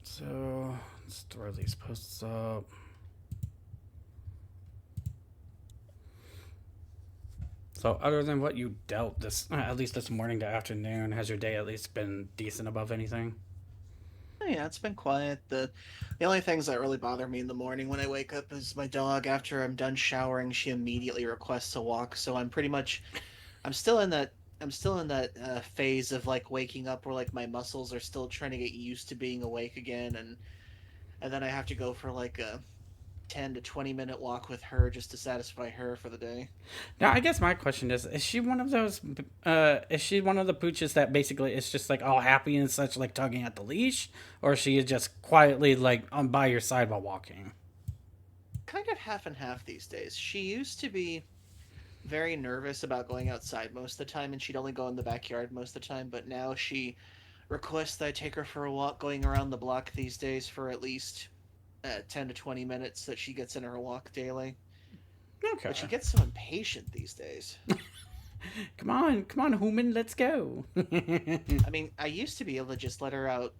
So let's throw these posts up. So other than what you dealt this, at least this morning to afternoon, has your day at least been decent above anything? Oh, yeah, it's been quiet. The only things that really bother me in the morning when I wake up is my dog. After I'm done showering, she immediately requests a walk. So I'm still in that phase of like waking up where like my muscles are still trying to get used to being awake again, and then I have to go for like a 10 to 20 minute walk with her just to satisfy her for the day. Now, I guess my question is she one of those, is she one of the pooches that basically is just like all happy and such, like tugging at the leash? Or is she just quietly like on by your side while walking? Kind of half and half these days. She used to be very nervous about going outside most of the time, and she'd only go in the backyard most of the time, but now she requests that I take her for a walk going around the block these days for at least 10 to 20 minutes that she gets in her walk daily. Okay. But she gets so impatient these days. Come on, human, let's go. I mean, I used to be able to just let her out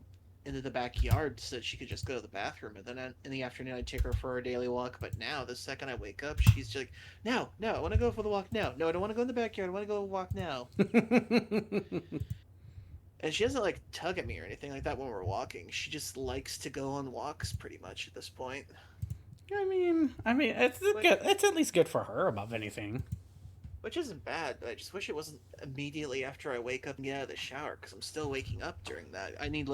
into the backyard so that she could just go to the bathroom, and then in the afternoon I'd take her for a daily walk. But now, the second I wake up, she's just like, "No, no, I want to go for the walk now. No, I don't want to go in the backyard. I want to go walk now." And she doesn't like tug at me or anything like that when we're walking. She just likes to go on walks pretty much at this point. It's Which, good. It's at least good for her above anything. which isn't bad, but I just wish it wasn't immediately after I wake up and get out of the shower because I'm still waking up during that. I need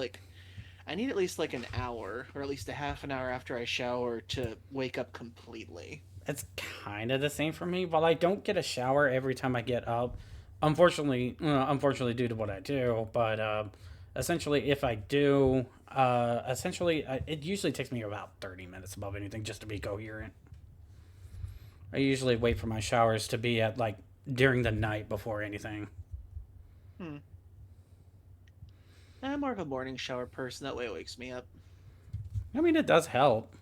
at least like an hour or at least a half an hour after I shower to wake up completely. It's kind of the same for me. While I don't get a shower every time I get up, unfortunately due to what I do, but essentially, if I do, it usually takes me about 30 minutes above anything just to be coherent. I usually wait for my showers to be at like during the night before anything. Hmm. I'm more of a morning shower person. That way it wakes me up. It does help.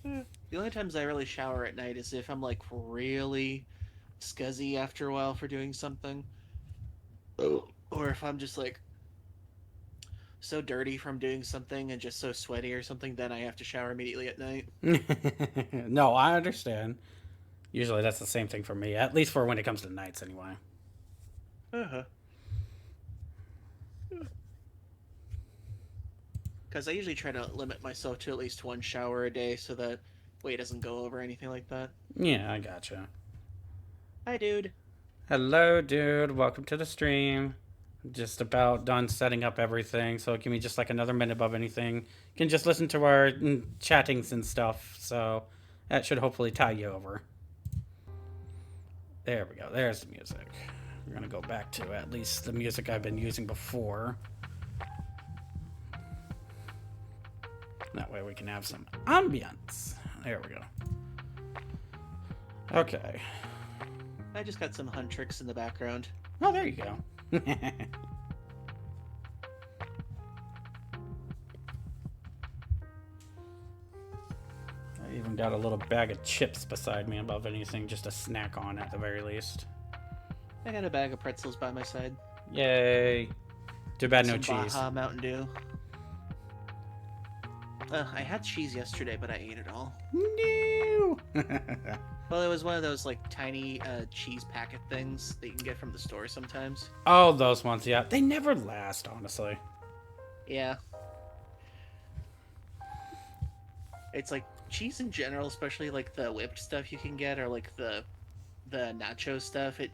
The only times I really shower at night is if I'm like really scuzzy after a while for doing something. Oh. Or if I'm just like so dirty from doing something and just so sweaty or something, then I have to shower immediately at night. No, I understand. Usually that's the same thing for me, at least for when it comes to nights, anyway. Uh-huh. Because I usually try to limit myself to at least one shower a day so that weight doesn't go over anything like that. Yeah, I gotcha. Hi, dude. Hello, dude. Welcome to the stream. Just about done setting up everything, so give me just like another minute above anything. You can just listen to our chattings and stuff, so that should hopefully tie you over. There we go. There's the music. We're gonna go back to at least the music I've been using before. That way we can have some ambience. There we go. Okay. I just got some Huntrix in the background. Oh, there you go. I even got a little bag of chips beside me above anything, just a snack on at the very least. I got a bag of pretzels by my side. Yay. Too bad no Some cheese. Baja Mountain Dew. I had cheese yesterday, but I ate it all. No. Well, it was one of those like tiny cheese packet things that you can get from the store sometimes. Oh, those ones, yeah. They never last, honestly. Yeah, it's like cheese in general, especially like the whipped stuff you can get or like the nacho stuff. It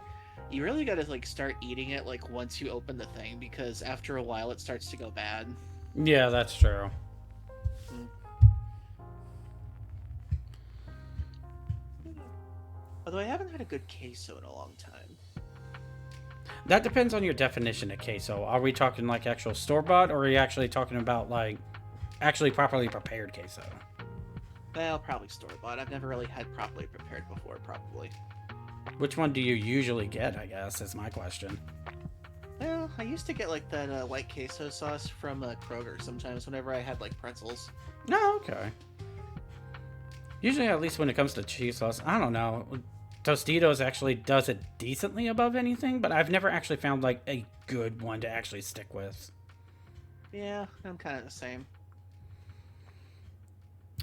you really got to like start eating it like once you open the thing because after a while it starts to go bad. Yeah, that's true. Mm. Although I haven't had a good queso in a long time. That depends on your definition of queso. Are we talking like actual store bought, or are you actually talking about like actually properly prepared queso? Well, probably store bought. I've never really had properly prepared before. Probably. Which one do you usually get, I guess, is my question. Well, I used to get like that white queso sauce from Kroger sometimes whenever I had like pretzels. No, okay. Usually, at least when it comes to cheese sauce, I don't know. Tostitos actually does it decently above anything, but I've never actually found like a good one to actually stick with. Yeah, I'm kind of the same.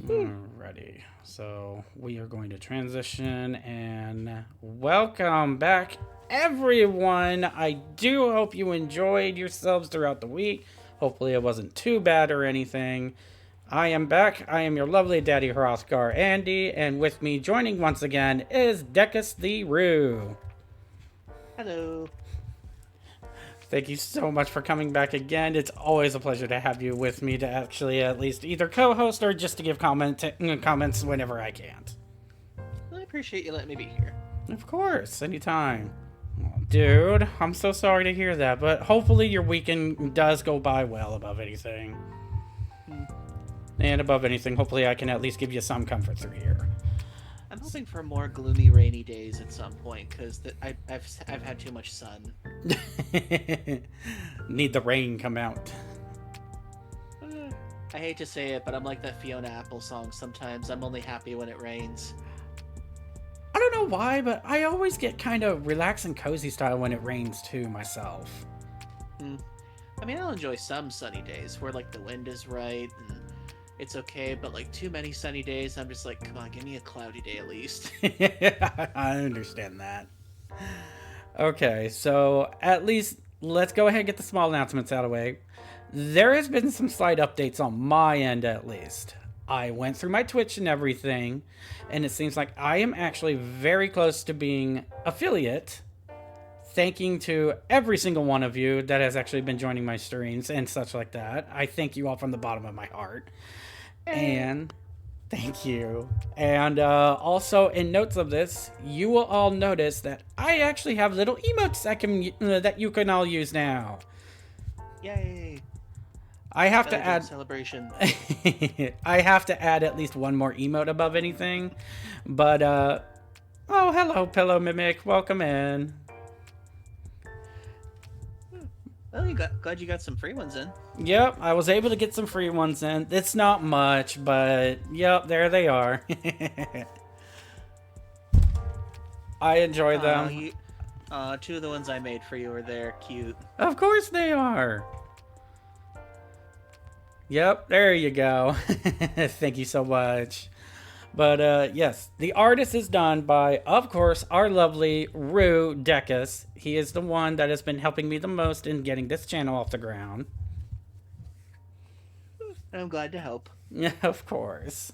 Whew. Alrighty, so we are going to transition and welcome back, everyone. I do hope you enjoyed yourselves throughout the week. Hopefully, it wasn't too bad or anything. I am back. I am your lovely daddy Hrothgar Andy, and with me joining once again is Decus the Roo. Hello. Thank you so much for coming back again. It's always a pleasure to have you with me to actually at least either co-host or just to give comments whenever I can. I appreciate you letting me be here. Of course, anytime. Oh, dude, I'm so sorry to hear that, but hopefully your weekend does go by well above anything. And above anything, hopefully I can at least give you some comfort through here. I'm hoping for more gloomy, rainy days at some point because I've had too much sun. Need the rain come out. I hate to say it, but I'm like that Fiona Apple song sometimes. I'm only happy when it rains. I don't know why, but I always get kind of relaxed and cozy style when it rains too myself. I mean, I'll enjoy some sunny days where like the wind is right and it's okay, but like too many sunny days, I'm just like, come on, give me a cloudy day at least. I understand that. Okay, so at least let's go ahead and get the small announcements out of the way. There has been some slight updates on my end at least. I went through my Twitch and everything, and it seems like I am actually very close to being affiliate. Thanking to every single one of you that has actually been joining my streams and such like that. I thank you all from the bottom of my heart. And thank you. And also, in notes of this, you will all notice that I actually have little emotes that you can all use now. Yay! I have to add celebration. I have to add at least one more emote above anything. But oh, hello, Pillow Mimic. Welcome in. Well, glad you got some free ones in. Yep, I was able to get some free ones in. It's not much, but yep, there they are. I enjoy them. Two of the ones I made for you are there. Cute. Of course they are. Yep, there you go. Thank you so much. But yes, the artist is done by, of course, our lovely Rue Decus. He is the one that has been helping me the most in getting this channel off the ground. I'm glad to help. Yeah, of course.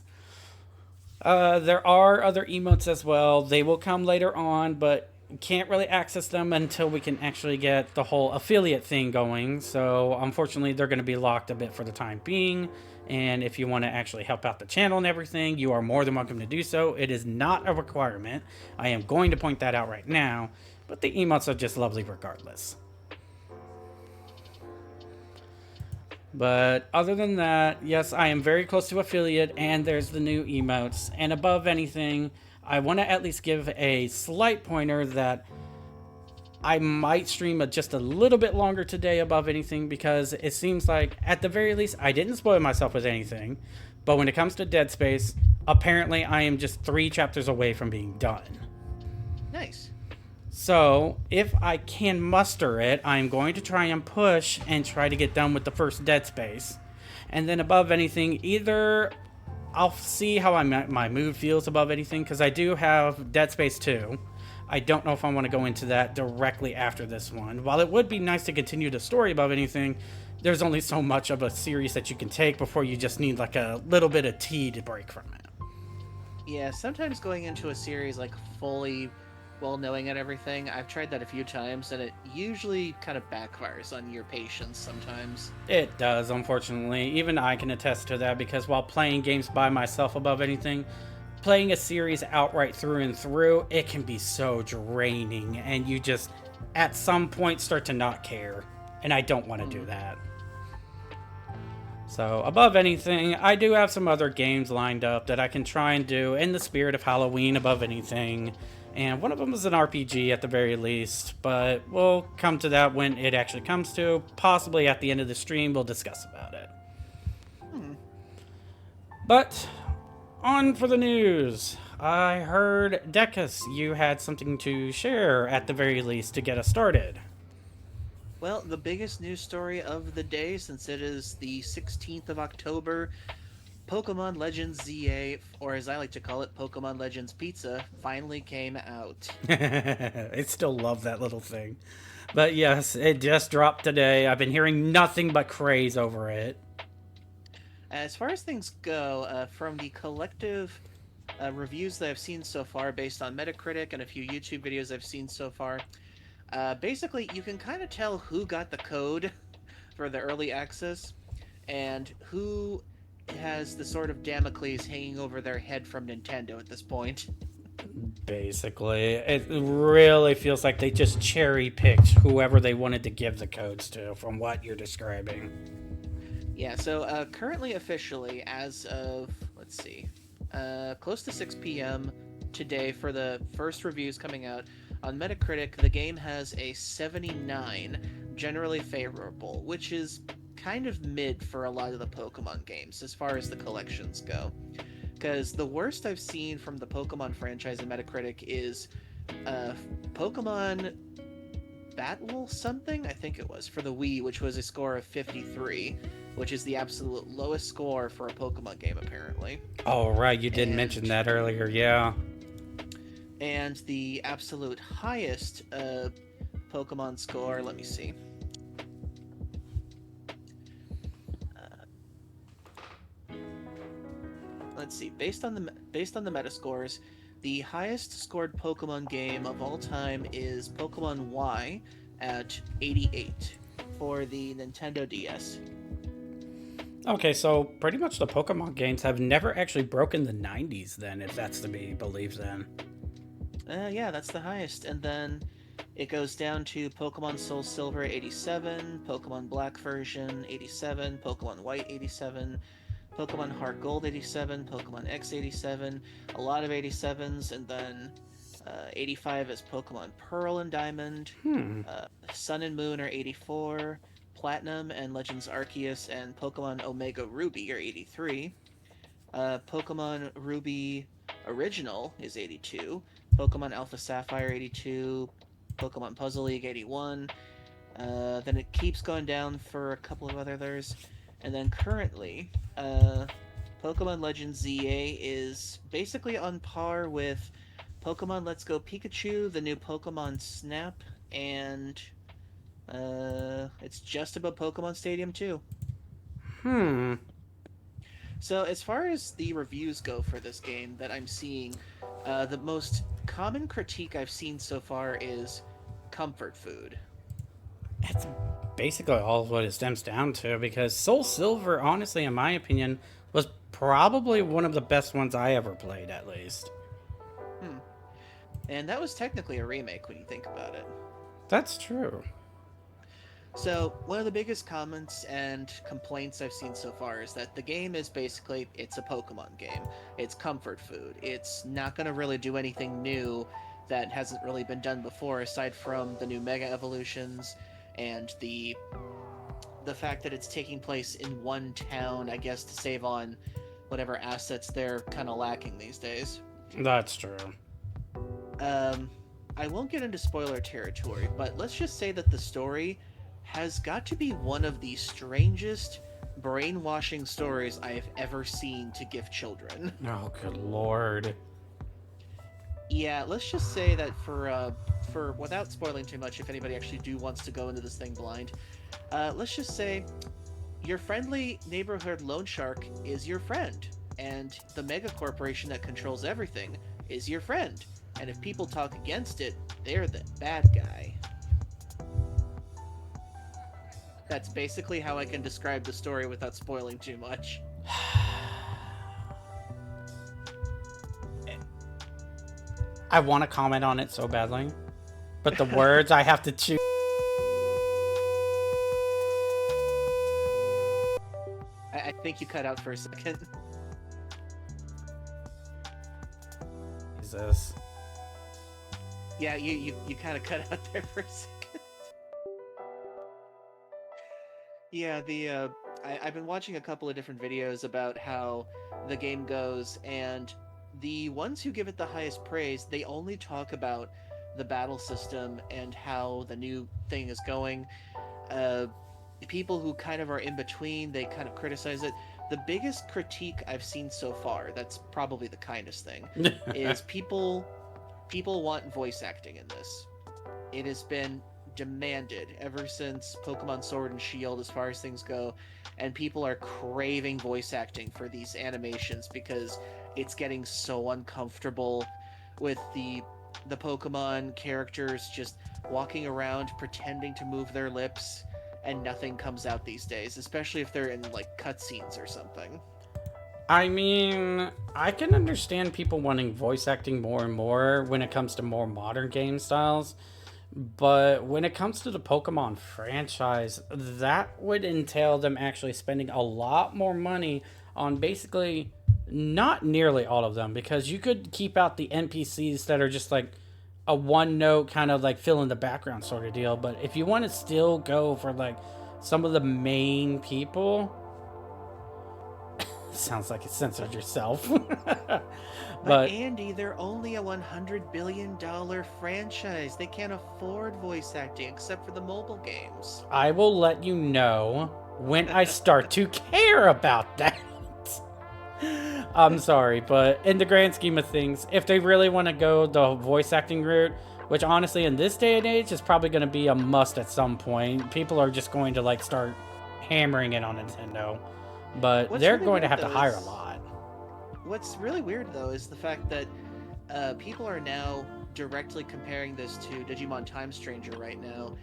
There are other emotes as well. They will come later on, but can't really access them until we can actually get the whole affiliate thing going. So unfortunately, they're going to be locked a bit for the time being. And if you want to actually help out the channel and everything, you are more than welcome to do so. It is not a requirement. I am going to point that out right now. But the emotes are just lovely regardless. But other than that, yes, I am very close to affiliate, and there's the new emotes. And above anything, I want to at least give a slight pointer that I might stream just a little bit longer today above anything, because it seems like, at the very least, I didn't spoil myself with anything. But when it comes to DeadSpace, apparently I am just 3 chapters away from being done. Nice. So, if I can muster it, I'm going to try and push and try to get done with the first DeadSpace. And then above anything, either I'll see how my mood feels above anything, because I do have DeadSpace 2. I don't know if I want to go into that directly after this one. While it would be nice to continue the story above anything, there's only so much of a series that you can take before you just need like a little bit of tea to break from it. Yeah, sometimes going into a series like fully well knowing at everything, I've tried that a few times and it usually kind of backfires on your patience sometimes. It does, unfortunately. Even I can attest to that, because while playing games by myself above anything, playing a series outright through and through, it can be so draining, and you just at some point start to not care, and I don't want to do that. So above anything, I do have some other games lined up that I can try and do in the spirit of Halloween above anything, and one of them is an RPG at the very least, but we'll come to that when it actually comes to. Possibly at the end of the stream we'll discuss about it. But on for the news. I heard, Decus, you had something to share at the very least to get us started. Well, the biggest news story of the day, since it is the 16th of October, Pokemon Legends ZA, or as I like to call it, Pokemon Legends Pizza, finally came out. I still love that little thing. But yes, it just dropped today. I've been hearing nothing but praise over it. As far as things go, from the collective reviews that I've seen so far, based on Metacritic and a few YouTube videos I've seen so far, basically you can kind of tell who got the code for the early access and who has the sort of Damocles hanging over their head from Nintendo at this point. Basically, it really feels like they just cherry picked whoever they wanted to give the codes to from what you're describing. Yeah, so currently officially, as of, let's see, close to 6 p.m. today for the first reviews coming out, on Metacritic, the game has a 79, generally favorable, which is kind of mid for a lot of the Pokemon games as far as the collections go. Because the worst I've seen from the Pokemon franchise in Metacritic is Pokemon Battle something, I think it was, for the Wii, which was a score of 53, which is the absolute lowest score for a Pokemon game, apparently. Oh, right, you did And mention that earlier, yeah. and the absolute highest Pokemon score, let me see. Let's see. Based on the Metascores, the highest scored Pokemon game of all time is Pokemon Y at 88 for the Nintendo DS. Okay, so pretty much the Pokemon games have never actually broken the 90s, then, if that's to be believed, then. Yeah, that's the highest. And then it goes down to Pokemon Soul Silver 87, Pokemon Black version 87, Pokemon White 87, Pokemon Heart Gold 87, Pokemon X 87, a lot of 87s, and then 85 is Pokemon Pearl and Diamond, Sun and Moon are 84, Platinum and Legends Arceus and Pokemon Omega Ruby are 83, Pokemon Ruby Original is 82, Pokemon Alpha Sapphire 82, Pokemon Puzzle League 81, then it keeps going down for a couple of others, and then currently, Pokemon Legends ZA is basically on par with Pokemon Let's Go Pikachu, the new Pokemon Snap, and it's just above Pokemon Stadium 2. Hmm. So as far as the reviews go for this game that I'm seeing, the most common critique I've seen so far is comfort food. That's basically all of what it stems down to, because Soul Silver, honestly, in my opinion, was probably one of the best ones I ever played, at least. And that was technically a remake when you think about it. That's true. So, one of the biggest comments and complaints I've seen so far is that the game is basically, it's a Pokemon game. It's comfort food. It's not going to really do anything new that hasn't really been done before, aside from the new Mega Evolutions and the fact that it's taking place in one town, I guess, to save on whatever assets they're kind of lacking these days. That's true. I won't get into spoiler territory, but let's just say that the story has got to be one of the strangest brainwashing stories I have ever seen to give children. Oh, good lord. Yeah, let's just say that for without spoiling too much, if anybody actually wants to go into this thing blind, let's just say your friendly neighborhood loan shark is your friend, and the mega corporation that controls everything is your friend. And if people talk against it, they're the bad guy. That's basically how I can describe the story without spoiling too much. I want to comment on it so badly, but the words I have to choose. I think you cut out for a second. Jesus. Yeah, you kind of cut out there for a second. Yeah, I've been watching a couple of different videos about how the game goes, and the ones who give it the highest praise, they only talk about the battle system and how the new thing is going. Uh, People who kind of are in between, they kind of criticize it. The biggest critique I've seen so far, that's probably the kindest thing, is people want voice acting in this. It has been demanded ever since Pokemon Sword and Shield, as far as things go, and people are craving voice acting for these animations because it's getting so uncomfortable with the Pokemon characters just walking around pretending to move their lips and nothing comes out these days, especially if they're in like cutscenes or something. I mean, I can understand people wanting voice acting more and more when it comes to more modern game styles. But when it comes to the Pokemon franchise, that would entail them actually spending a lot more money on basically not nearly all of them, because you could keep out the NPCs that are just like a one note kind of like fill in the background sort of deal. But if you want to still go for like some of the main people, sounds like it censored yourself. But But Andy, they're only a $100 billion franchise. They can't afford voice acting except for the mobile games. I will let you know when I start to care about that. I'm sorry, but in the grand scheme of things, if they really want to go the voice acting route, which honestly in this day and age is probably going to be a must at some point, people are just going to like start hammering it on Nintendo. But What's they're really going to weird have to though hire a is lot. what's really weird though is the fact that people are now directly comparing this to Digimon Time Stranger right now,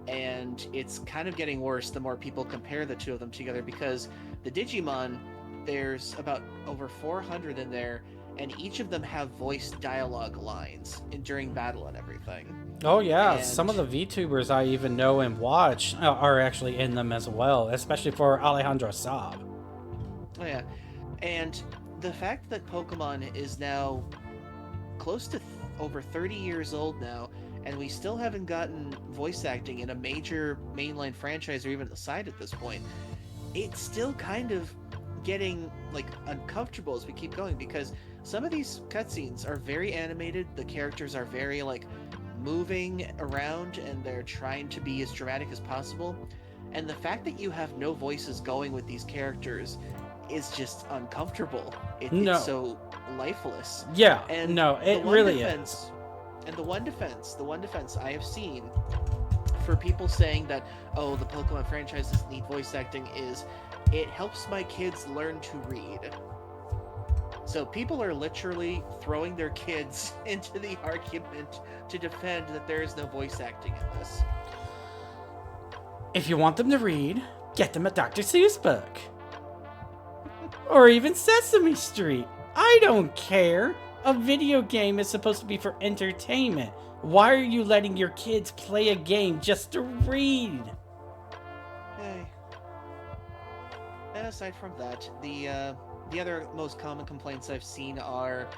and it's kind of getting worse the more people compare the two of them together because the Digimon, there's about over 400 in there, and each of them have voice dialogue lines during battle and everything. Oh yeah, some And of the VTubers I even know and watch are actually in them as well, especially for Alejandro Saab. oh yeah, and the fact that Pokemon is now close to over 30 years old now, and we still haven't gotten voice acting in a major mainline franchise or even the side at this point, it's still kind of getting like uncomfortable as we keep going because some of these cutscenes are very animated. The characters are very like moving around and they're trying to be as dramatic as possible. And the fact that you have no voices going with these characters is just uncomfortable. It's No. so lifeless. Yeah, And no, the it one really is. defense, and the one defense I have seen for people saying that, oh, the Pokemon franchises need voice acting is it helps my kids learn to read. So people are literally throwing their kids into the argument to defend that there is no voice acting in this. If you want them to read, get them a Dr. Seuss book. Or even Sesame Street. I don't care. A video game is supposed to be for entertainment. Why are you letting your kids play a game just to read? Hey. And aside from that, the other most common complaints I've seen are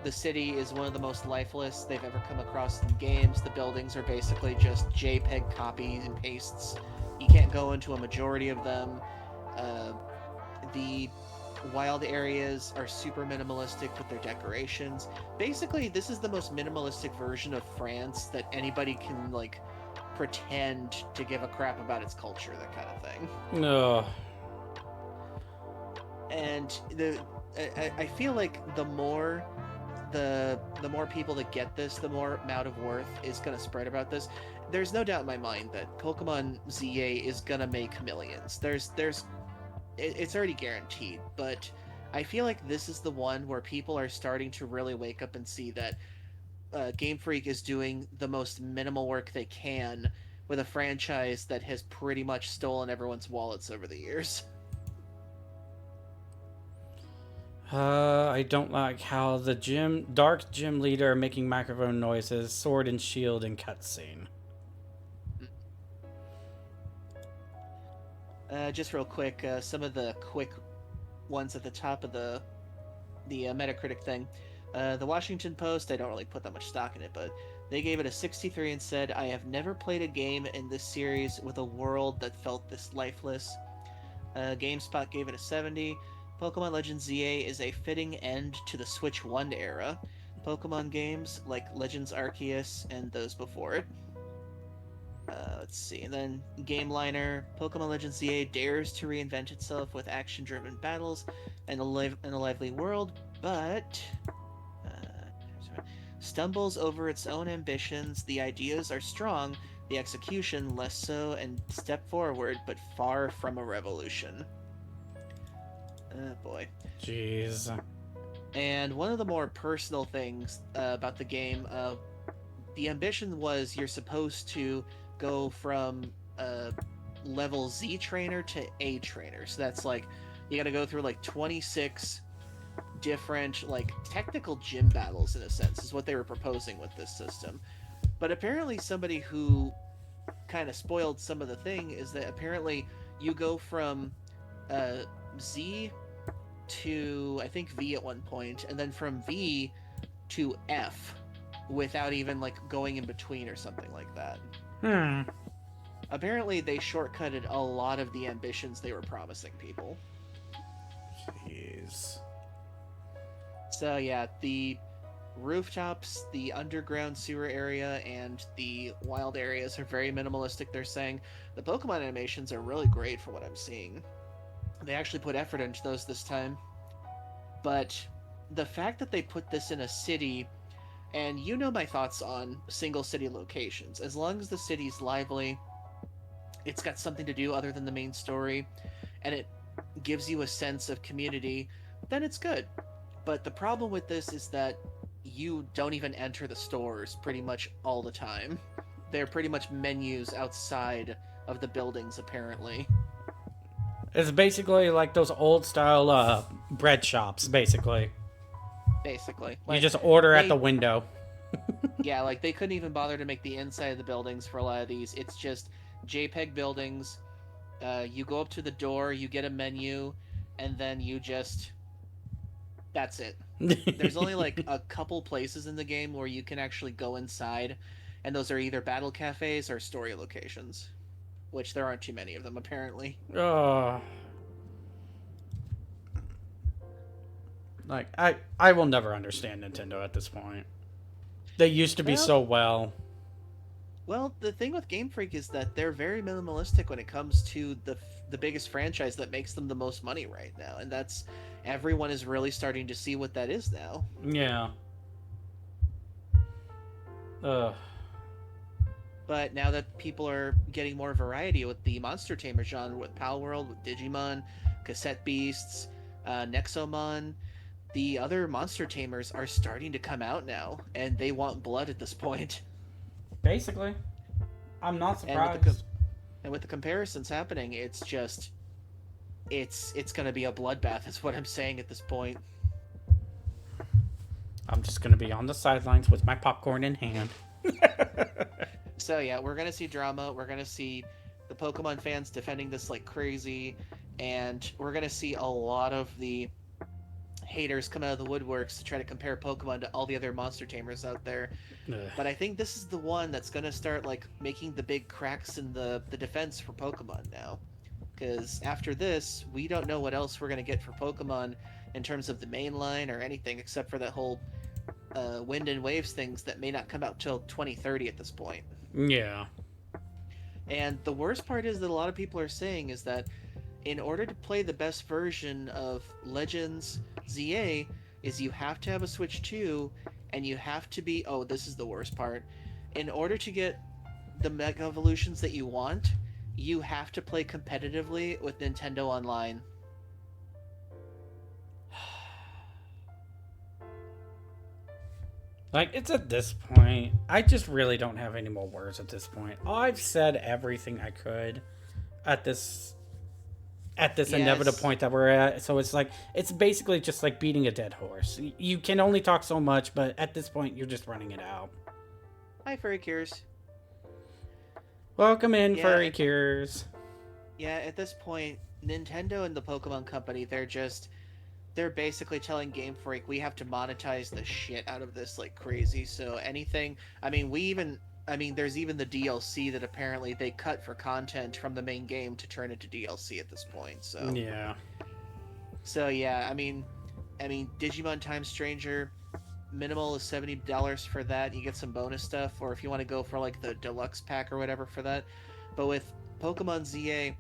the city is one of the most lifeless they've ever come across in games. The buildings are basically just JPEG copies and pastes. You can't go into a majority of them. Uh, the wild areas are super minimalistic with their decorations. Basically, this is the most minimalistic version of France that anybody can like pretend to give a crap about its culture, that kind of thing. Ugh. And I feel like the more people that get this, the more amount of worth is going to spread about this. There's no doubt in my mind that Pokemon ZA is going to make millions. It's already guaranteed, but I feel like this is the one where people are starting to really wake up and see that Game Freak is doing the most minimal work they can with a franchise that has pretty much stolen everyone's wallets over the years. I don't like how the dark gym leader making microphone noises, sword and shield in cutscene. Just real quick, some of the quick ones at the top of the Metacritic thing. The Washington Post, I don't really put that much stock in it, but they gave it a 63 and said, I have never played a game in this series with a world that felt this lifeless. GameSpot gave it a 70. Pokemon Legends ZA is a fitting end to the Switch 1 era. Pokemon games like Legends Arceus and those before it. Let's see. And then Game Liner, Pokemon Legends ZA dares to reinvent itself with action-driven battles and a lively world, but stumbles over its own ambitions. The ideas are strong, the execution less so, and step forward, but far from a revolution. Oh boy. Jeez. And one of the more personal things about the game, the ambition was you're supposed to go from level Z trainer to A trainer. So that's like you got to go through like 26 different like technical gym battles in a sense is what they were proposing with this system. But apparently somebody who kind of spoiled some of the thing is that apparently you go from Z to I think V at one point, and then from V to F without even like going in between or something like that. Apparently they shortcutted a lot of the ambitions they were promising people. Jeez. So yeah, the rooftops, the underground sewer area, and the wild areas are very minimalistic, they're saying. The Pokemon animations are really great for what I'm seeing. They actually put effort into those this time. But the fact that they put this in a city, and you know my thoughts on single city locations. As long as the city's lively, it's got something to do other than the main story, and it gives you a sense of community, then it's good. But the problem with this is that you don't even enter the stores pretty much all the time. They're pretty much menus outside of the buildings, apparently. It's basically like those old style bread shops, basically. Basically. You Like, just order at they, the window. yeah, like they couldn't even bother to make the inside of the buildings for a lot of these. It's just JPEG buildings. You go up to the door, you get a menu, and then you just that's it. There's only like a couple places in the game where you can actually go inside, and those are either battle cafes or story locations, which there aren't too many of them apparently. Oh. Like I will never understand Nintendo at this point. They used to be Well, so well. well, the thing with Game Freak is that they're very minimalistic when it comes to the biggest franchise that makes them the most money right now, and that's everyone is really starting to see what that is now. Yeah. Ugh. But now that people are getting more variety with the Monster Tamer genre, with Pal World, with Digimon, Cassette Beasts, Nexomon, the other Monster Tamers are starting to come out now, and they want blood at this point. Basically. I'm not And with surprised. the comparisons happening, it's just it's gonna be a bloodbath, is what I'm saying at this point. I'm just gonna be on the sidelines with my popcorn in hand. So yeah, we're gonna see drama. We're gonna see the Pokemon fans defending this like crazy, and we're gonna see a lot of the haters come out of the woodworks to try to compare Pokemon to all the other monster tamers out there. Ugh. But I think this is the one that's gonna start like making the big cracks in the defense for Pokemon now. Because after this, we don't know what else we're gonna get for Pokemon in terms of the main line or anything except for that whole Wind and Waves things that may not come out till 2030 at this point. Yeah. And the worst part is that a lot of people are saying is that in order to play the best version of Legends ZA is you have to have a Switch 2 and you have to be this is the worst part. In order to get the Mega Evolutions that you want, you have to play competitively with Nintendo Online. Like, it's at this point, I just really don't have any more words at this point. I've said everything I could at this inevitable point that we're at. So it's like, it's basically just like beating a dead horse. You can only talk so much, but at this point, you're just running it out. Hi, Furry Cures. Welcome in, Yeah, Furry Cures. Yeah, at this point, Nintendo and the Pokemon Company, they're basically telling Game Freak we have to monetize the shit out of this like crazy. So anything, there's even the DLC that apparently they cut for content from the main game to turn into DLC at this point. So yeah, Digimon Time Stranger, minimal is $70 for that. You get some bonus stuff, or if you want to go for like the deluxe pack or whatever for that. But with Pokemon ZA,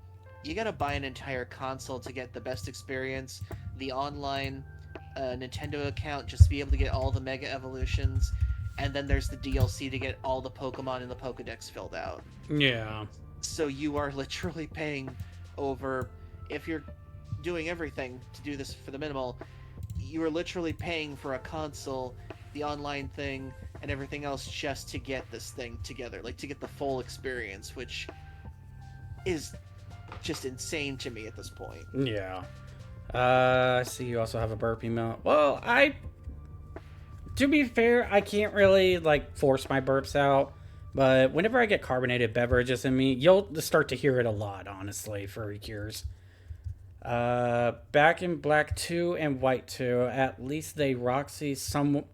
you gotta buy an entire console to get the best experience. The online Nintendo account just to be able to get all the Mega Evolutions, and then there's the DLC to get all the Pokemon in the Pokedex filled out. Yeah. So you are literally paying over, if you're doing everything to do this for the minimal, you are literally paying for a console, the online thing, and everything else just to get this thing together, like to get the full experience, which is just insane to me at this point. Yeah. I see you also have a burpee mount. Well, to be fair, I can't really, like, force my burps out. But whenever I get carbonated beverages in me, you'll start to hear it a lot, honestly, for cures. Back in Black 2 and White 2, at least they somewhat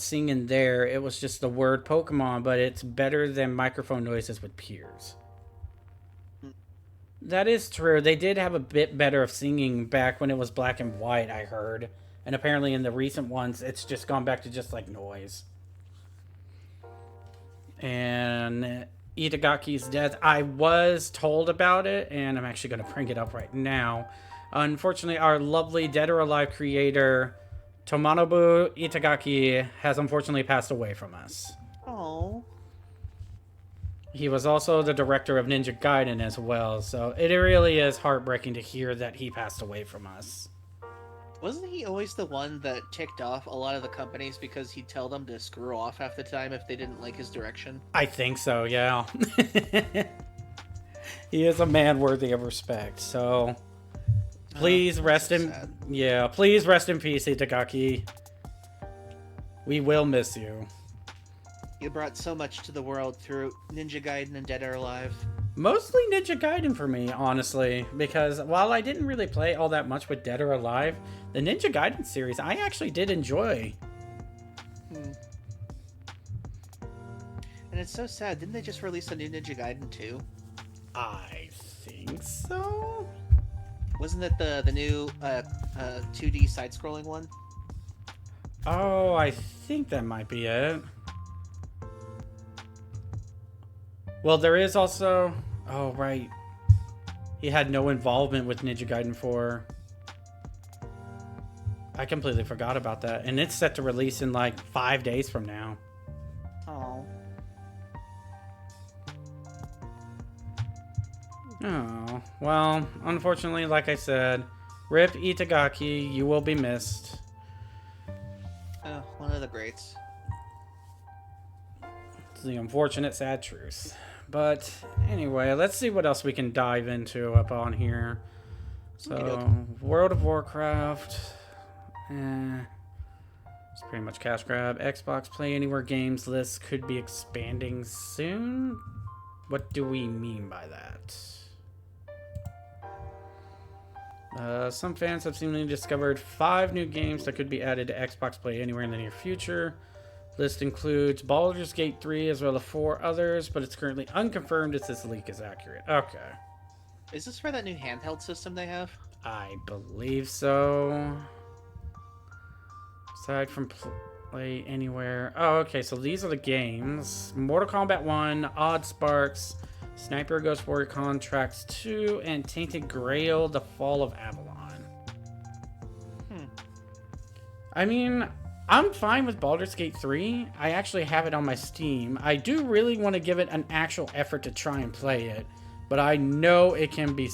sing in there. It was just the word Pokemon, but it's better than microphone noises with peers. That is true. They did have a bit better of singing back when it was Black and White, I heard. And apparently in the recent ones, it's just gone back to just like noise. And Itagaki's death, I was told about it, and I'm actually going to bring it up right now. Unfortunately, our lovely Dead or Alive creator, Tomonobu Itagaki, has unfortunately passed away from us. Oh. He was also the director of Ninja Gaiden as well, so it really is heartbreaking to hear that he passed away from us. Wasn't he always the one that ticked off a lot of the companies because he'd tell them to screw off half the time if they didn't like his direction? I think so, yeah. He is a man worthy of respect, so please rest in... sad. Yeah, please rest in peace, Itagaki. We will miss you. You brought so much to the world through Ninja Gaiden and Dead or Alive. Mostly Ninja Gaiden for me, honestly, because while I didn't really play all that much with Dead or Alive, the Ninja Gaiden series I actually did enjoy. And it's so sad. Didn't they just release a new Ninja Gaiden 2? I think so? Wasn't it the new 2D side-scrolling one? Oh, I think that might be it. Well, there is also... Oh, right. He had no involvement with Ninja Gaiden 4. I completely forgot about that. And it's set to release in like 5 days from now. Oh. Oh, well, unfortunately, like I said, RIP Itagaki, you will be missed. Oh, one of the greats. It's the unfortunate, sad truth. But anyway, let's see what else we can dive into up on here. So, World of Warcraft. It's pretty much cash grab. Xbox Play Anywhere games list could be expanding soon. What do we mean by that? Some fans have seemingly discovered 5 new games that could be added to Xbox Play Anywhere in the near future. List includes Baldur's Gate 3 as well as 4 others, but it's currently unconfirmed if this leak is accurate. Okay. Is this for that new handheld system they have? I believe so. Aside from Play Anywhere. Oh, okay, so these are the games. Mortal Kombat 1, Odd Sparks, Sniper Ghost Warrior Contracts 2, and Tainted Grail, The Fall of Avalon. I mean, I'm fine with Baldur's Gate 3. I actually have it on my Steam. I do really want to give it an actual effort to try and play it, but I know it can be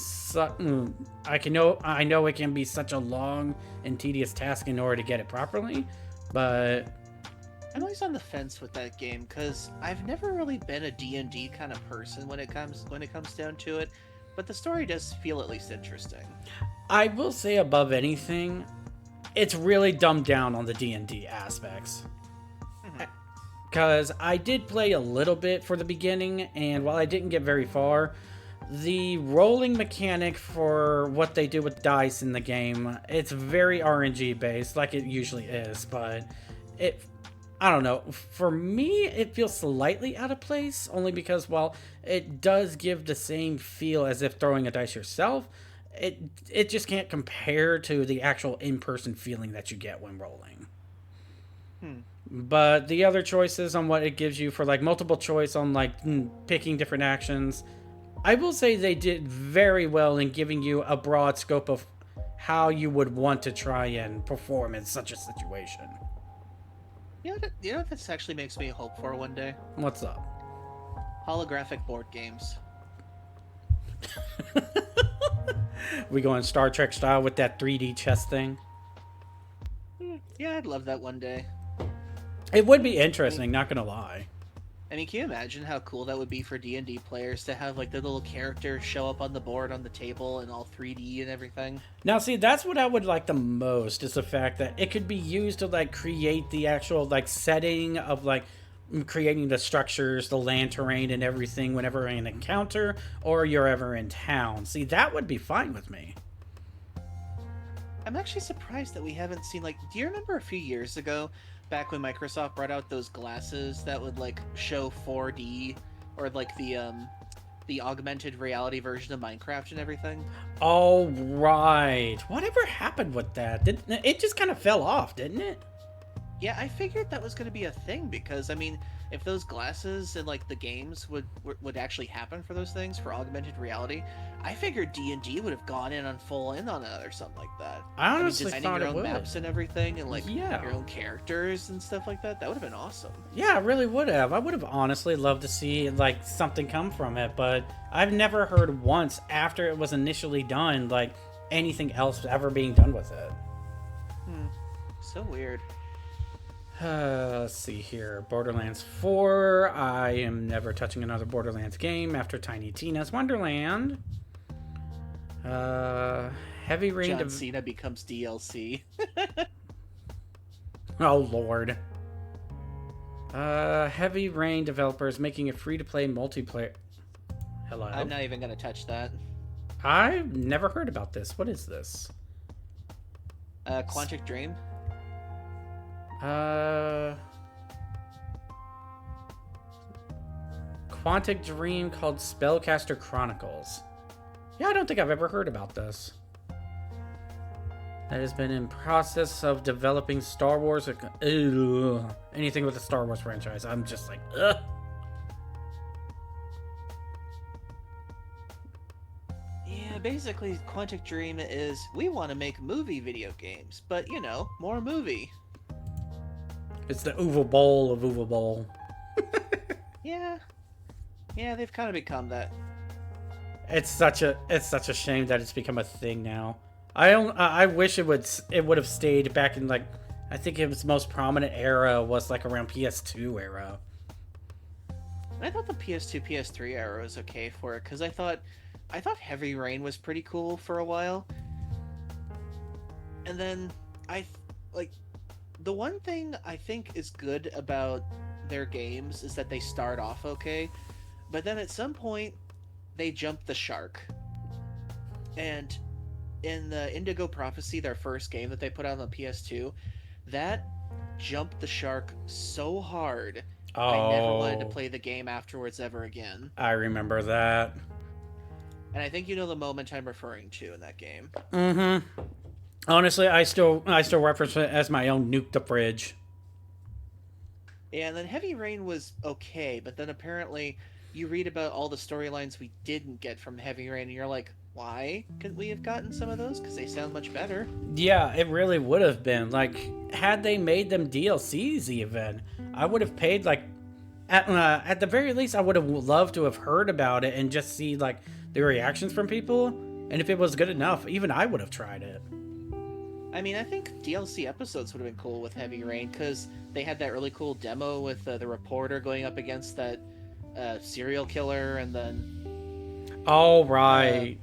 I know it can be such a long and tedious task in order to get it properly, but I'm always on the fence with that game because I've never really been a D&D kind of person when it comes down to it, but the story does feel at least interesting. I will say above anything, it's really dumbed down on the D&D aspects. Because I did play a little bit for the beginning, and while I didn't get very far, the rolling mechanic for what they do with dice in the game, it's very RNG based, like it usually is, but I don't know, for me, it feels slightly out of place, only because, while it does give the same feel as if throwing a dice yourself, it just can't compare to the actual in-person feeling that you get when rolling. Hmm. But the other choices on what it gives you for like multiple choice on like picking different actions, I will say they did very well in giving you a broad scope of how you would want to try and perform in such a situation. You know what this actually makes me hope for one day? What's up? Holographic board games. We going Star Trek style with that 3D chess thing? Yeah, I'd love that one day. It would be interesting, not gonna lie. I mean, can you imagine how cool that would be for D&D players to have like the little characters show up on the board on the table and all 3D and everything? Now, see, that's what I would like the most is the fact that it could be used to like create the actual like setting of like creating the structures, the land terrain, and everything whenever in an encounter or you're ever in town. See, that would be fine with me. I'm actually surprised that we haven't seen like. Do you remember a few years ago, back when Microsoft brought out those glasses that would like show 4D or like the augmented reality version of Minecraft and everything? All right. Whatever happened with that? It just kind of fell off, didn't it? Yeah, I figured that was going to be a thing because I mean, if those glasses and like the games would actually happen for those things for augmented reality, I figured D&D would have gone in on full in on it or something like that. I honestly designing thought your it own would. maps and everything, and like Yeah. your own characters and stuff like that. That would have been awesome. Yeah, I really would have. I would have honestly loved to see like something come from it, but I've never heard once after it was initially done like anything else ever being done with it. So weird. Let's see here. Borderlands 4. I am never touching another Borderlands game after Tiny Tina's Wonderland. Heavy Rain. John Cena becomes DLC. Oh lord. Heavy Rain developers making a free-to-play multiplayer. Hello. I'm not even gonna touch that. I've never heard about this. What is this? Quantic Dream. Quantic Dream called Spellcaster Chronicles. Yeah, I don't think I've ever heard about this. That has been in process of developing Star Wars. Anything with the Star Wars franchise. I'm just like, ugh. Yeah, basically, Quantic Dream is we want to make movie video games, but you know, more movie. It's the Uva Bowl of Uva Bowl. Yeah, they've kind of become that. It's such a shame that it's become a thing now. I wish it would have stayed back in like I think its most prominent era was like around PS2 era. I thought the PS2, PS3 era was okay for it because I thought Heavy Rain was pretty cool for a while, and then the one thing I think is good about their games is that they start off okay, but then at some point they jump the shark. And in the Indigo Prophecy, their first game that they put out on the PS2, that jumped the shark so hard I never wanted to play the game afterwards ever again. I remember that. And I think you know the moment I'm referring to in that game. Mm-hmm. Honestly, I still reference it as my own nuke the fridge. Yeah, and then Heavy Rain was okay, but then apparently you read about all the storylines we didn't get from Heavy Rain, and you're like, why couldn't we have gotten some of those? Because they sound much better. Yeah, it really would have been. Like, had they made them DLCs even, I would have paid, like, at the very least, I would have loved to have heard about it and just see, like, the reactions from people. And if it was good enough, even I would have tried it. I mean, I think DLC episodes would have been cool with Heavy Rain, because they had that really cool demo with the reporter going up against that serial killer, and then... All right.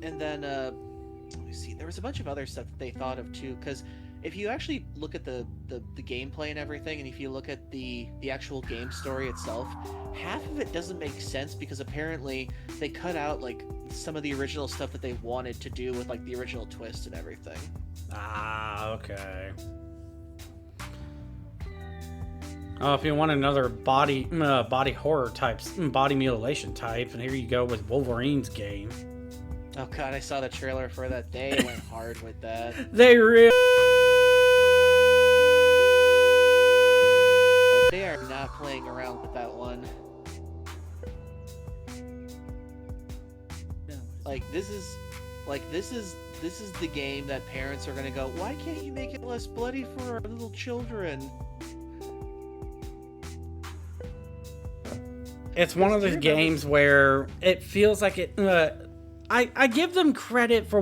And then, let me see, there was a bunch of other stuff that they thought of too, because if you actually look at the gameplay and everything, and if you look at the actual game story itself, half of it doesn't make sense, because apparently they cut out, like, some of the original stuff that they wanted to do with, like, the original twist and everything. Ah, okay. Oh, if you want another body horror types, body mutilation type, and here you go with Wolverine's game. Oh god, I saw the trailer for that. They went hard with that. They really. Like, they are not playing around with that one. Like, this is the game that parents are gonna go, why can't you make it less bloody for our little children? It's one of those games where it feels like it. I give them credit for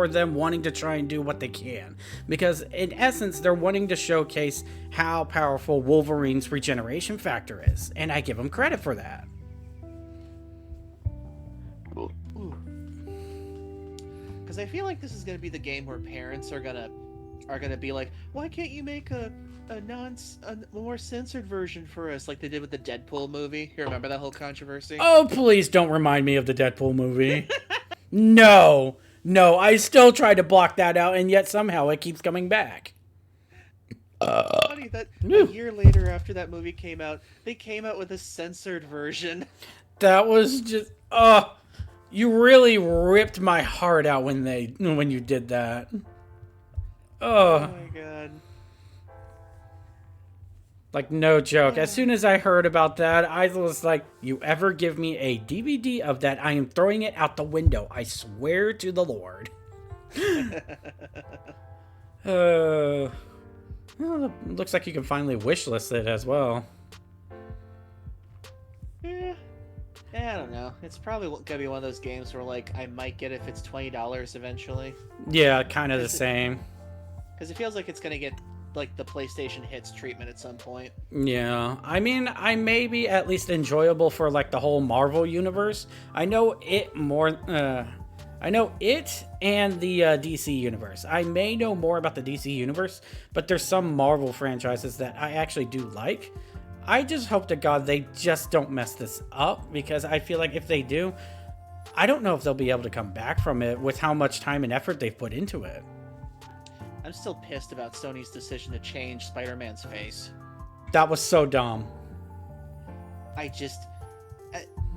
them wanting to try and do what they can, because in essence they're wanting to showcase how powerful Wolverine's regeneration factor is, and I give them credit for that. Because I feel like this is gonna be the game where parents are gonna be like, why can't you make a more censored version for us, like they did with the Deadpool movie? You remember that whole controversy? Oh, please don't remind me of the Deadpool movie. No, I still try to block that out, and yet somehow it keeps coming back. Funny that a year later, after that movie came out, they came out with a censored version. That was just you really ripped my heart out when you did that. Oh my god. Like, no joke. As soon as I heard about that, I was like, you ever give me a DVD of that, I am throwing it out the window. I swear to the Lord. Well, it looks like you can finally wishlist it as well. Yeah, I don't know. It's probably gonna be one of those games where, like, I might get it if it's $20 eventually. Yeah, kind of the same. Because it feels like it's gonna get like the PlayStation Hits treatment at some point. Yeah, I mean, I may be at least enjoyable for like the whole Marvel universe. I know it more. I know it and the DC universe. I may know more about the DC universe, but there's some Marvel franchises that I actually do like. I just hope to God they just don't mess this up, because I feel like if they do, I don't know if they'll be able to come back from it with how much time and effort they've put into it. I'm still pissed about Sony's decision to change Spider-Man's face. That was so dumb.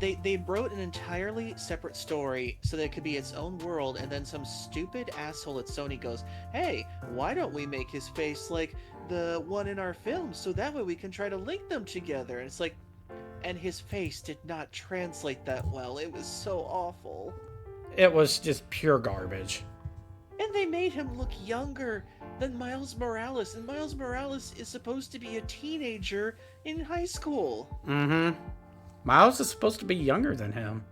They wrote an entirely separate story so that it could be its own world, and then some stupid asshole at Sony goes, hey, why don't we make his face like the one in our film, so that way we can try to link them together? And it's like, and his face did not translate that well. It was so awful. It was just pure garbage. And they made him look younger than Miles Morales, and Miles Morales is supposed to be a teenager in high school. Mm-hmm. Miles is supposed to be younger than him.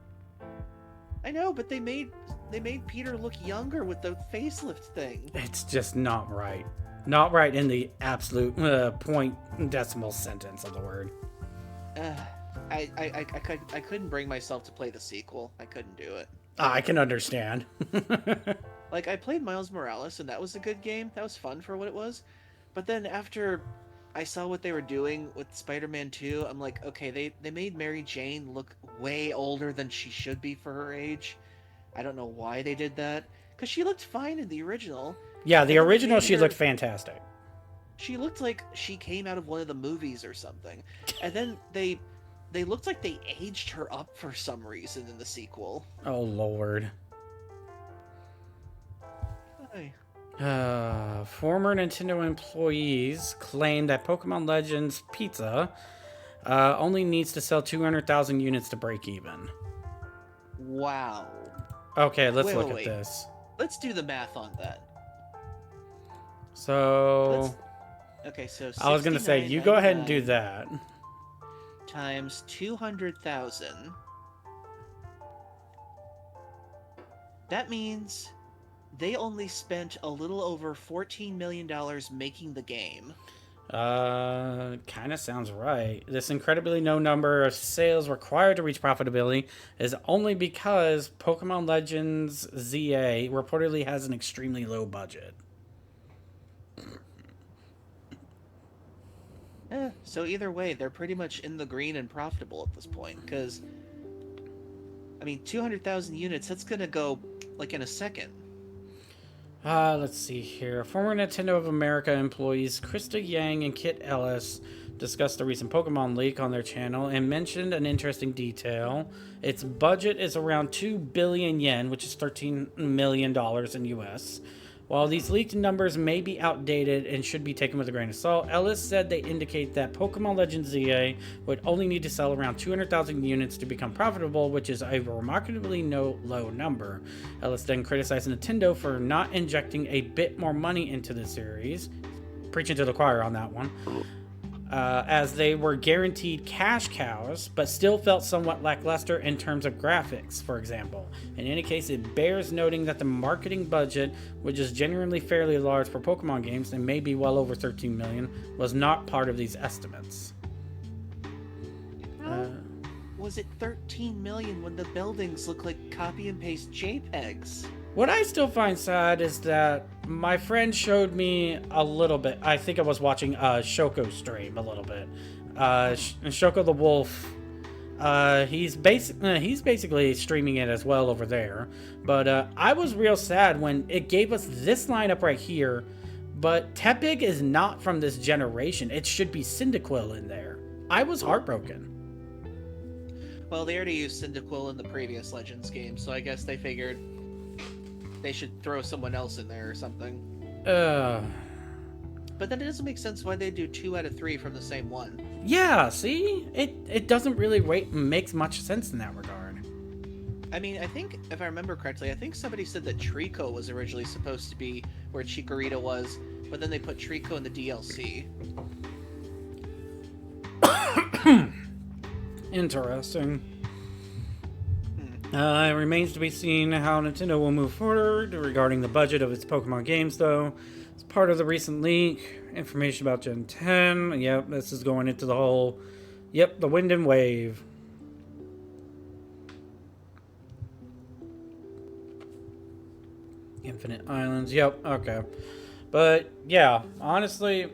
I know, but they made Peter look younger with the facelift thing. It's just not right. Not right in the absolute point decimal sentence of the word. I couldn't bring myself to play the sequel. I couldn't do it. I can understand. Like, I played Miles Morales, and that was a good game. That was fun for what it was. But then after I saw what they were doing with Spider-Man 2, I'm like, okay, they made Mary Jane look way older than she should be for her age. I don't know why they did that. Because she looked fine in the original. Yeah, the original, she looked fantastic. She looked like she came out of one of the movies or something. And then they looked like they aged her up for some reason in the sequel. Oh, Lord. Former Nintendo employees claim that Pokemon Legends Pizza only needs to sell 200,000 units to break even. Wow. Okay, let's look at this. Let's do the math on that. So... Okay, so I was going to say, you go ahead and do that. Times 200,000. That means they only spent a little over $14 million making the game. Kind of sounds right. This incredibly low number of sales required to reach profitability is only because Pokemon Legends ZA reportedly has an extremely low budget. So either way, they're pretty much in the green and profitable at this point, because, I mean, 200,000 units, that's gonna go, like, in a second. Let's see here. Former Nintendo of America employees Krista Yang and Kit Ellis discussed the recent Pokemon leak on their channel and mentioned an interesting detail. Its budget is around 2 billion yen, which is $13 million in US. While these leaked numbers may be outdated and should be taken with a grain of salt, Ellis said they indicate that Pokemon Legends ZA would only need to sell around 200,000 units to become profitable, which is a remarkably low number. Ellis then criticized Nintendo for not injecting a bit more money into the series, preaching to the choir on that one, as they were guaranteed cash cows, but still felt somewhat lackluster in terms of graphics, for example. In any case, it bears noting that the marketing budget, which is genuinely fairly large for Pokemon games and may be well over 13 million, was not part of these estimates. Was it 13 million when the buildings look like copy and paste JPEGs? What I still find sad is that my friend showed me a little bit. I think I was watching Shoko stream a little bit. Shoko the Wolf. He's basically streaming it as well over there. But I was real sad when it gave us this lineup right here. But Tepig is not from this generation. It should be Cyndaquil in there. I was heartbroken. Well, they already used Cyndaquil in the previous Legends game, so I guess they figured they should throw someone else in there or something. But then it doesn't make sense why they do 2 out of 3 from the same one. Yeah, see? It doesn't really make much sense in that regard. I mean, I think, if I remember correctly, I think somebody said that Trico was originally supposed to be where Chikorita was, but then they put Trico in the DLC. Interesting. It remains to be seen how Nintendo will move forward regarding the budget of its Pokemon games, though. As part of the recent leak, information about Gen 10. Yep, this is going into the whole... Yep, the Wind and Wave. Infinite Islands. Yep, okay. But, yeah, honestly,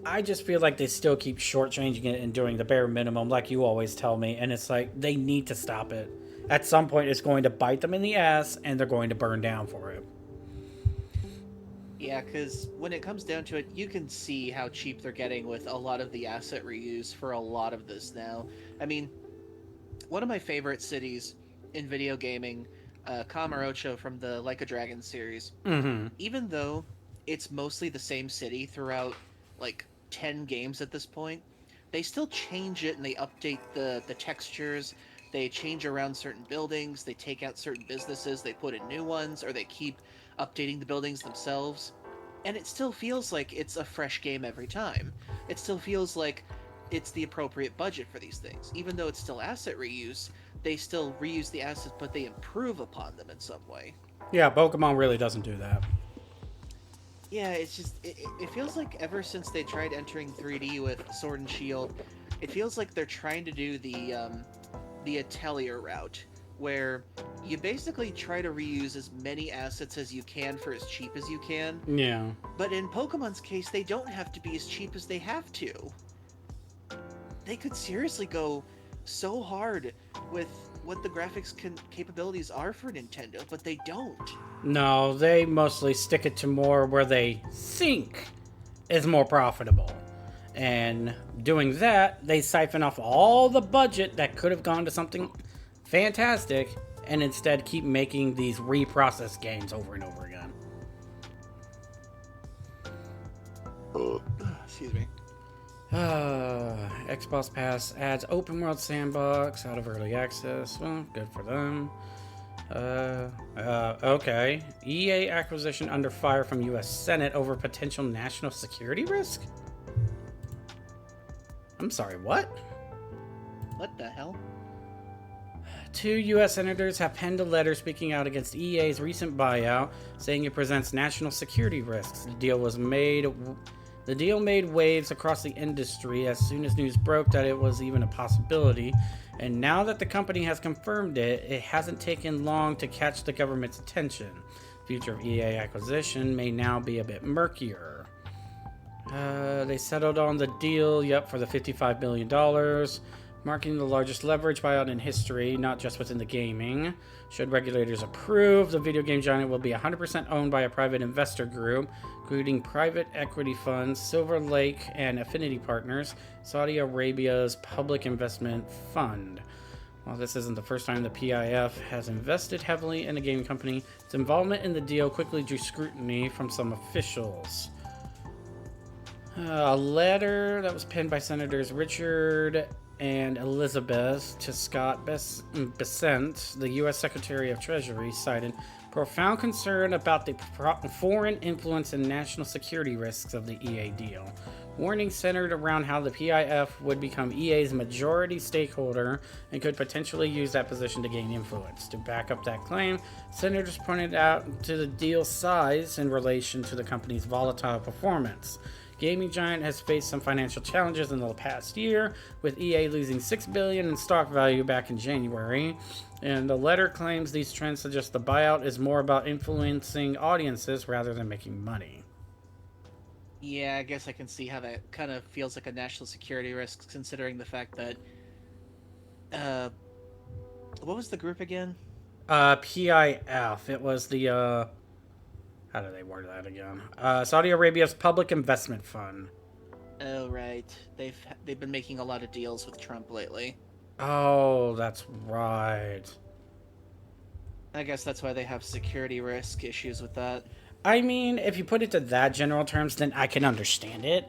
I just feel like they still keep shortchanging it and doing the bare minimum, like you always tell me. And it's like, they need to stop it. At some point, it's going to bite them in the ass, and they're going to burn down for it. Yeah, because when it comes down to it, you can see how cheap they're getting with a lot of the asset reuse for a lot of this now. I mean, one of my favorite cities in video gaming, Kamurocho from the Like a Dragon series, even though it's mostly the same city throughout, like, 10 games at this point, they still change it and they update the textures. They change around certain buildings, they take out certain businesses, they put in new ones, or they keep updating the buildings themselves. And it still feels like it's a fresh game every time. It still feels like it's the appropriate budget for these things. Even though it's still asset reuse, they still reuse the assets, but they improve upon them in some way. Yeah, Pokemon really doesn't do that. Yeah, it's just, it feels like ever since they tried entering 3D with Sword and Shield, it feels like they're trying to do the Atelier route, where you basically try to reuse as many assets as you can for as cheap as you can. Yeah. But in Pokemon's case, they don't have to be as cheap as they have to. They could seriously go so hard with what the graphics capabilities are for Nintendo, but they don't. No, they mostly stick it to more where they think is more profitable. And doing that, they siphon off all the budget that could have gone to something fantastic, and instead keep making these reprocessed games over and over again. Excuse me. Xbox Pass adds open world sandbox out of early access. Well, good for them. Okay. EA acquisition under fire from U.S. Senate over potential national security risk? I'm sorry, what? What the hell? 2 U.S. senators have penned a letter speaking out against EA's recent buyout, saying it presents national security risks. The deal made waves across the industry as soon as news broke that it was even a possibility, and now that the company has confirmed it, it hasn't taken long to catch the government's attention. Future of EA acquisition may now be a bit murkier. They settled on the deal, for the $55 million. marking the largest leverage buyout in history, not just within the gaming. Should regulators approve, the video game giant will be 100% owned by a private investor group, including private equity funds, Silver Lake, and affinity partners, Saudi Arabia's Public Investment Fund. While this isn't the first time the PIF has invested heavily in a gaming company, its involvement in the deal quickly drew scrutiny from some officials. A letter that was penned by Senators Richard and Elizabeth to Scott Bessent, the U.S. Secretary of Treasury, cited profound concern about the foreign influence and national security risks of the EA deal. Warnings centered around how the PIF would become EA's majority stakeholder and could potentially use that position to gain influence. To back up that claim, senators pointed out to the deal's size in relation to the company's volatile performance. Gaming giant has faced some financial challenges in the past year, with EA losing $6 billion in stock value back in January. And the letter claims these trends suggest the buyout is more about influencing audiences rather than making money. Yeah, I guess I can see how that kind of feels like a national security risk, considering the fact that, what was the group again? PIF. It was the, how do they word that again? Saudi Arabia's Public Investment Fund. Oh, right. They've been making a lot of deals with Trump lately. Oh, that's right. I guess that's why they have security risk issues with that. I mean, if you put it to that general terms, then I can understand it.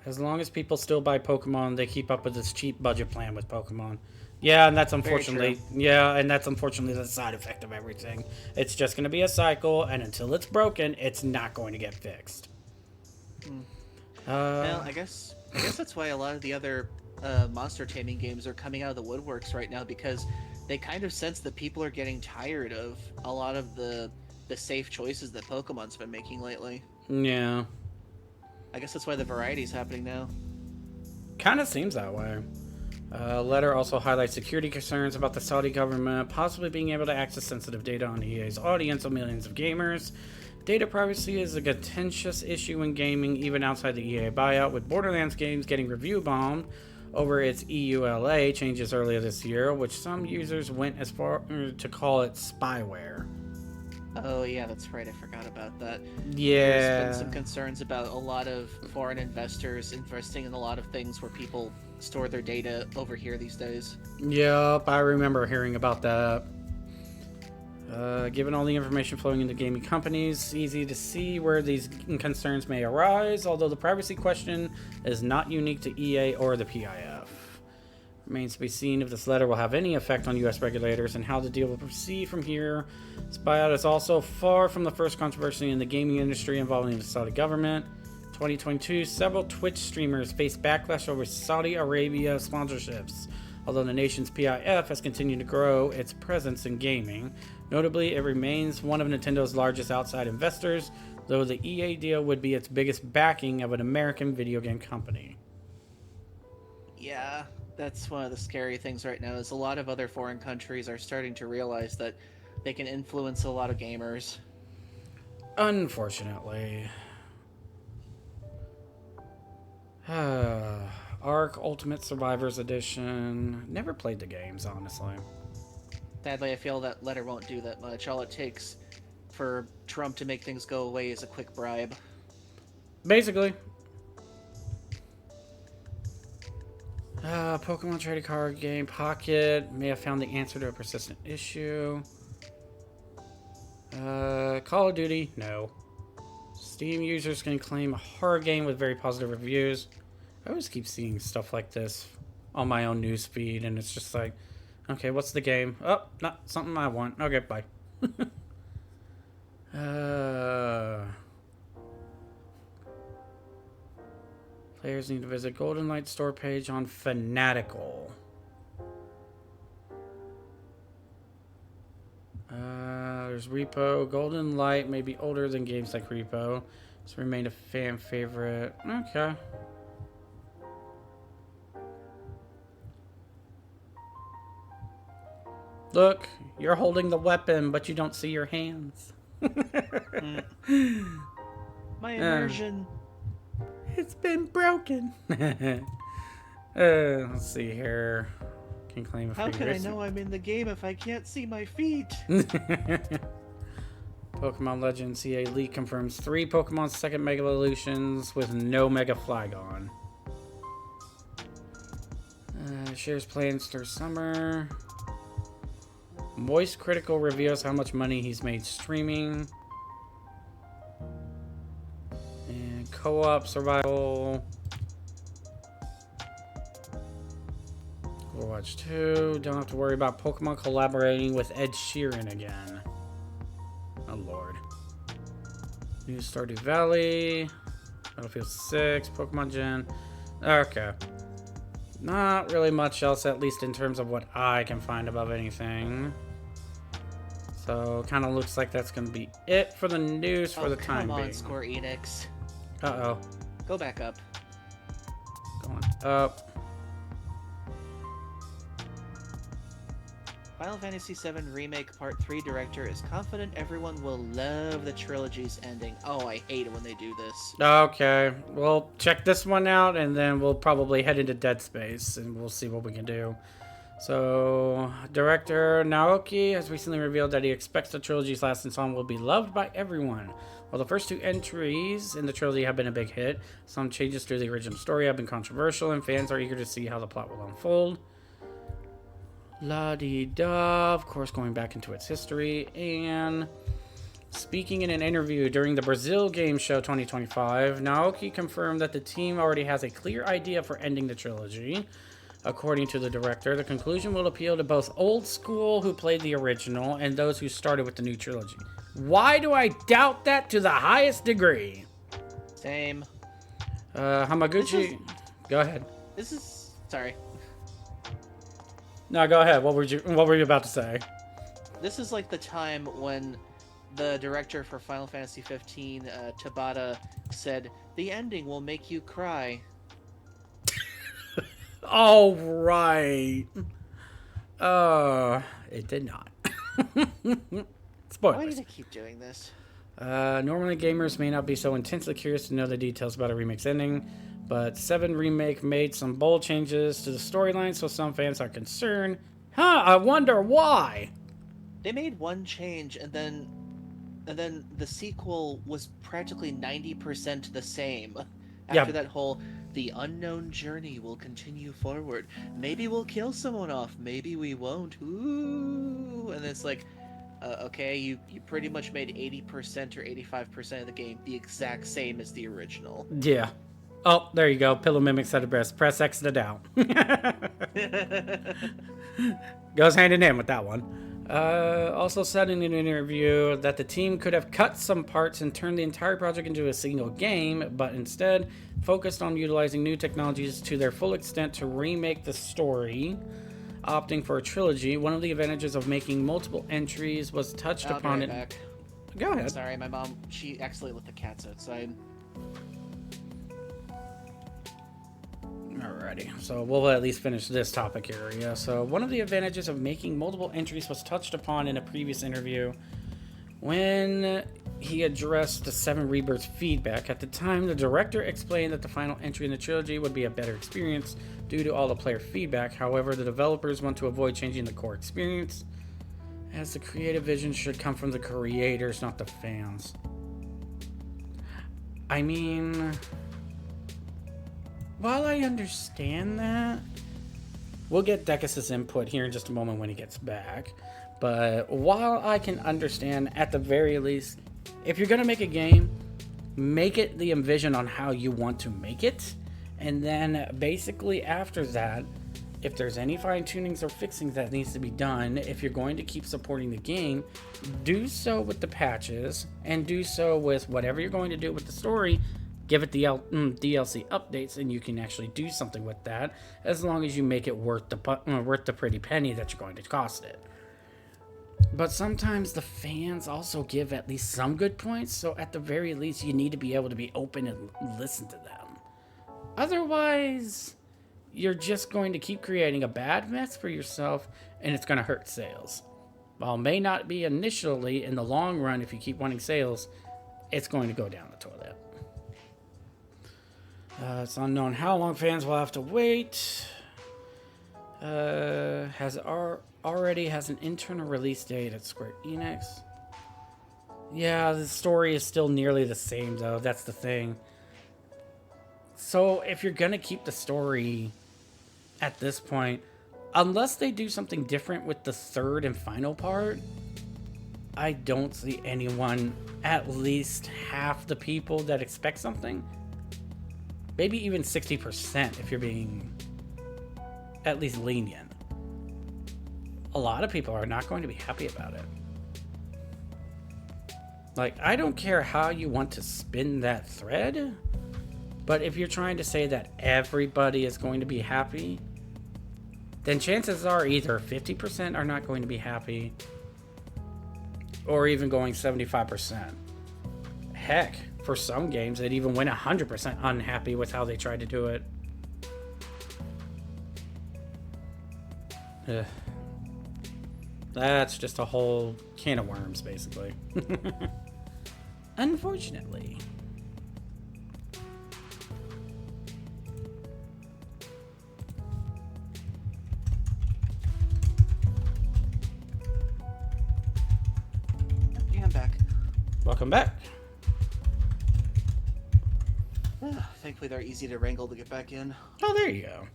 As long as people still buy Pokemon, they keep up with this cheap budget plan with Pokemon. Yeah, and that's unfortunately, the side effect of everything. It's just going to be a cycle, and until it's broken, it's not going to get fixed. Well, I guess that's why a lot of the other monster taming games are coming out of the woodworks right now, because they kind of sense that people are getting tired of a lot of the safe choices that Pokemon's been making lately. Yeah. I guess that's why the variety's happening now. Kind of seems that way. Letter also highlights security concerns about the Saudi government possibly being able to access sensitive data on EA's audience of millions of gamers. Data privacy is a contentious issue in gaming, even outside the EA buyout, with Borderlands games getting review bombed over its EULA changes earlier this year, which some users went as far to call it spyware. Oh yeah, that's right, I forgot about that. Yeah. There's been some concerns about a lot of foreign investors investing in a lot of things where people store their data over here these days. Yep, I remember hearing about that. Given all the information flowing into gaming companies, it's easy to see where these concerns may arise, although the privacy question is not unique to EA or the PIF. Remains to be seen if this letter will have any effect on U.S. regulators and how the deal will proceed from here. This buyout is also far from the first controversy in the gaming industry involving the Saudi government. 2022, several Twitch streamers faced backlash over Saudi Arabia sponsorships, although the nation's PIF has continued to grow its presence in gaming. Notably, it remains one of Nintendo's largest outside investors, though the EA deal would be its biggest backing of an American video game company. Yeah, that's one of the scary things right now, is a lot of other foreign countries are starting to realize that they can influence a lot of gamers. Unfortunately. Ark Ultimate Survivors Edition. Never played the games, honestly. Sadly, I feel that letter won't do that much. All it takes for Trump to make things go away is a quick bribe. Basically. Pokemon trading card game Pocket may have found the answer to a persistent issue. Call of Duty, no. Steam users can claim a horror game with very positive reviews. I always keep seeing stuff like this on my own news feed, and it's just like, okay, what's the game? Oh, not something I want. Okay, bye. Players need to visit Golden Light store page on Fanatical. There's Repo. Golden Light may be older than games like Repo. It's remained a fan favorite. Okay. Look, you're holding the weapon, but you don't see your hands. My immersion. It's been broken. Let's see here. Can claim a How free can I race. know I'm in the game if I can't see my feet? Pokemon Legends CA Leak confirms 3 Pokemon second Mega Evolutions with no Mega Flygon. Shares plans through summer. Moist Critical reveals how much money he's made streaming. And co-op survival. Overwatch 2. Don't have to worry about Pokemon collaborating with Ed Sheeran again. Oh lord. New Stardew Valley. Battlefield 6. Pokemon Gen. Okay. Not really much else, at least in terms of what I can find above anything. So, kind of looks like that's going to be it for the news for the time being. Come on, Square Enix. Uh-oh. Go back up. Going up. Final Fantasy VII Remake Part 3 director is confident everyone will love the trilogy's ending. Oh, I hate it when they do this. Okay. We'll check this one out, and then we'll probably head into DeadSpace, and we'll see what we can do. So, director Naoki has recently revealed that he expects the trilogy's last installment will be loved by everyone. While the first 2 entries in the trilogy have been a big hit, some changes to the original story have been controversial, and fans are eager to see how the plot will unfold. La-di-da, of course, going back into its history, and speaking in an interview during the Brazil Game Show 2025, Naoki confirmed that the team already has a clear idea for ending the trilogy. According to the director, the conclusion will appeal to both old school who played the original and those who started with the new trilogy. Why do I doubt that to the highest degree? Same. Hamaguchi, go ahead. Sorry. No, go ahead. What were you about to say? This is like the time when the director for Final Fantasy 15, Tabata, said, "The ending will make you cry." Oh, right. It did not. Spoilers. Why do they keep doing this? Normally, gamers may not be so intensely curious to know the details about a remake's ending, but 7 Remake made some bold changes to the storyline, so some fans are concerned. I wonder why. They made one change, and then the sequel was practically 90% the same. After that whole, the unknown journey will continue forward. Maybe we'll kill someone off. Maybe we won't. Ooh. And it's like, okay, you pretty much made 80% or 85% of the game the exact same as the original. Yeah. Oh, there you go. Pillow Mimic said it best. Press X to doubt. Goes hand in hand with that one. Also said in an interview that the team could have cut some parts and turned the entire project into a single game, but instead focused on utilizing new technologies to their full extent to remake the story. Opting for a trilogy, one of the advantages of making multiple entries was touched upon it. Back. Go ahead. Sorry, my mom, she accidentally let the cats outside. Alrighty, so we'll at least finish this topic area. So one of the advantages of making multiple entries was touched upon in a previous interview when he addressed the 7 Rebirths feedback. At the time, the director explained that the final entry in the trilogy would be a better experience due to all the player feedback. However, the developers want to avoid changing the core experience, as the creative vision should come from the creators, not the fans. I mean, while I understand that, we'll get Decus' input here in just a moment when he gets back. But while I can understand, at the very least, if you're going to make a game, make it the envision on how you want to make it. And then basically after that, if there's any fine-tunings or fixings that needs to be done, if you're going to keep supporting the game, do so with the patches and do so with whatever you're going to do with the story. Give it the DLC updates, and you can actually do something with that, as long as you make it worth the pretty penny that you're going to cost it. But sometimes the fans also give at least some good points, so at the very least, you need to be able to be open and listen to them. Otherwise, you're just going to keep creating a bad mess for yourself, and it's going to hurt sales. While it may not be initially, in the long run, if you keep wanting sales, it's going to go down the toilet. It's unknown how long fans will have to wait. Already has an internal release date at Square Enix. Yeah, the story is still nearly the same, though. That's the thing. So, if you're gonna keep the story at this point, unless they do something different with the third and final part, I don't see anyone, at least half the people that expect something, maybe even 60% if you're being at least lenient. A lot of people are not going to be happy about it. Like, I don't care how you want to spin that thread, but if you're trying to say that everybody is going to be happy, then chances are either 50% are not going to be happy, or even going 75%. Heck, for some games, it even went 100% unhappy with how they tried to do it. Ugh. That's just a whole can of worms, basically. Unfortunately. Yeah, I'm back. Welcome back. Thankfully, they're easy to wrangle to get back in. Oh, there you go.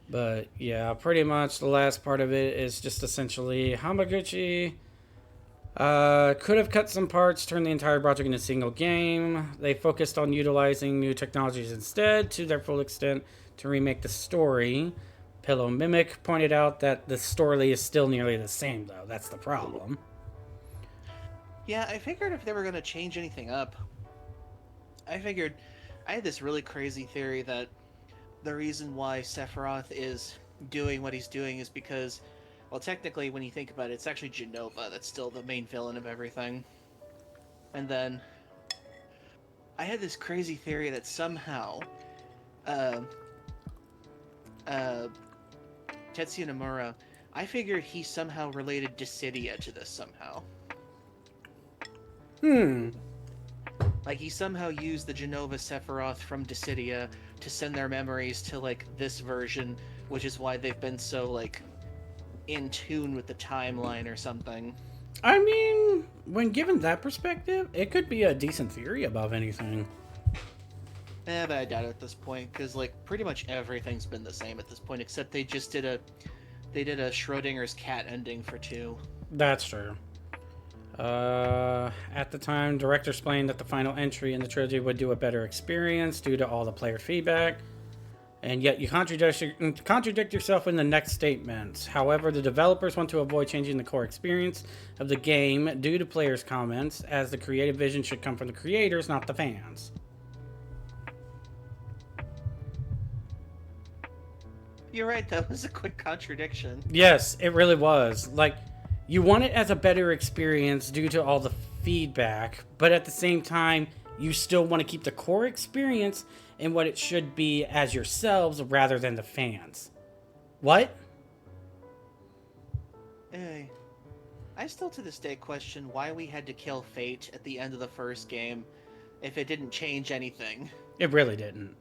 But yeah, pretty much the last part of it is just essentially Hamaguchi could have cut some parts, turned the entire project into a single game. They focused on utilizing new technologies instead to their full extent to remake the story. Pillow Mimic pointed out that the story is still nearly the same, though. That's the problem. Yeah, I figured if they were going to change anything up, I had this really crazy theory that the reason why Sephiroth is doing what he's doing is because, well, technically, when you think about it, it's actually Genova that's still the main villain of everything. And then I had this crazy theory that somehow Tetsuya Nomura, I figured he somehow related Dissidia to this somehow. Like, he somehow used the Genova Sephiroth from Dissidia to send their memories to, like, this version, which is why they've been so, like, in tune with the timeline or something. I mean, when given that perspective, it could be a decent theory above anything. But I doubt it at this point, because, like, pretty much everything's been the same at this point, except they just did a Schrodinger's cat ending for 2. That's true. At the time, director explained that the final entry in the trilogy would do a better experience due to all the player feedback. And yet you contradict yourself in the next statement. However, the developers want to avoid changing the core experience of the game due to players' comments, as the creative vision should come from the creators, not the fans. You're right, that was a quick contradiction. Yes, it really was. Like, you want it as a better experience due to all the feedback, but at the same time, you still want to keep the core experience in what it should be as yourselves rather than the fans. What? Hey, I still to this day question why we had to kill Fate at the end of the first game if it didn't change anything. It really didn't.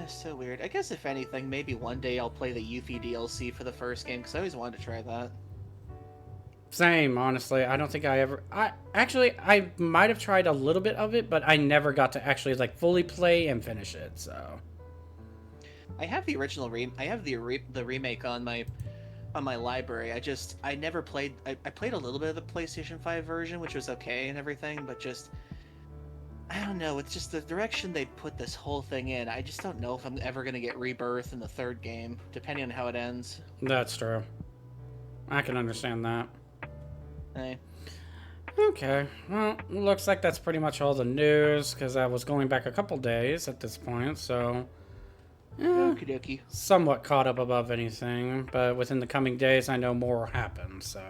So weird. I guess if anything, maybe one day I'll play the Yuffie DLC for the first game, because I always wanted to try that. Same, honestly. I don't think I ever... I might have tried a little bit of it, but I never got to actually, like, fully play and finish it, so... I have the original I have the remake on my library. I never played... I played a little bit of the PlayStation 5 version, which was okay and everything, but just... I don't know, it's just the direction they put this whole thing in. I just don't know if I'm ever going to get Rebirth in the third game, depending on how it ends. That's true. I can understand that. Hey. Okay, well, looks like that's pretty much all the news, because I was going back a couple days at this point, so... Okie dokie. Somewhat caught up above anything, but within the coming days, I know more will happen, so...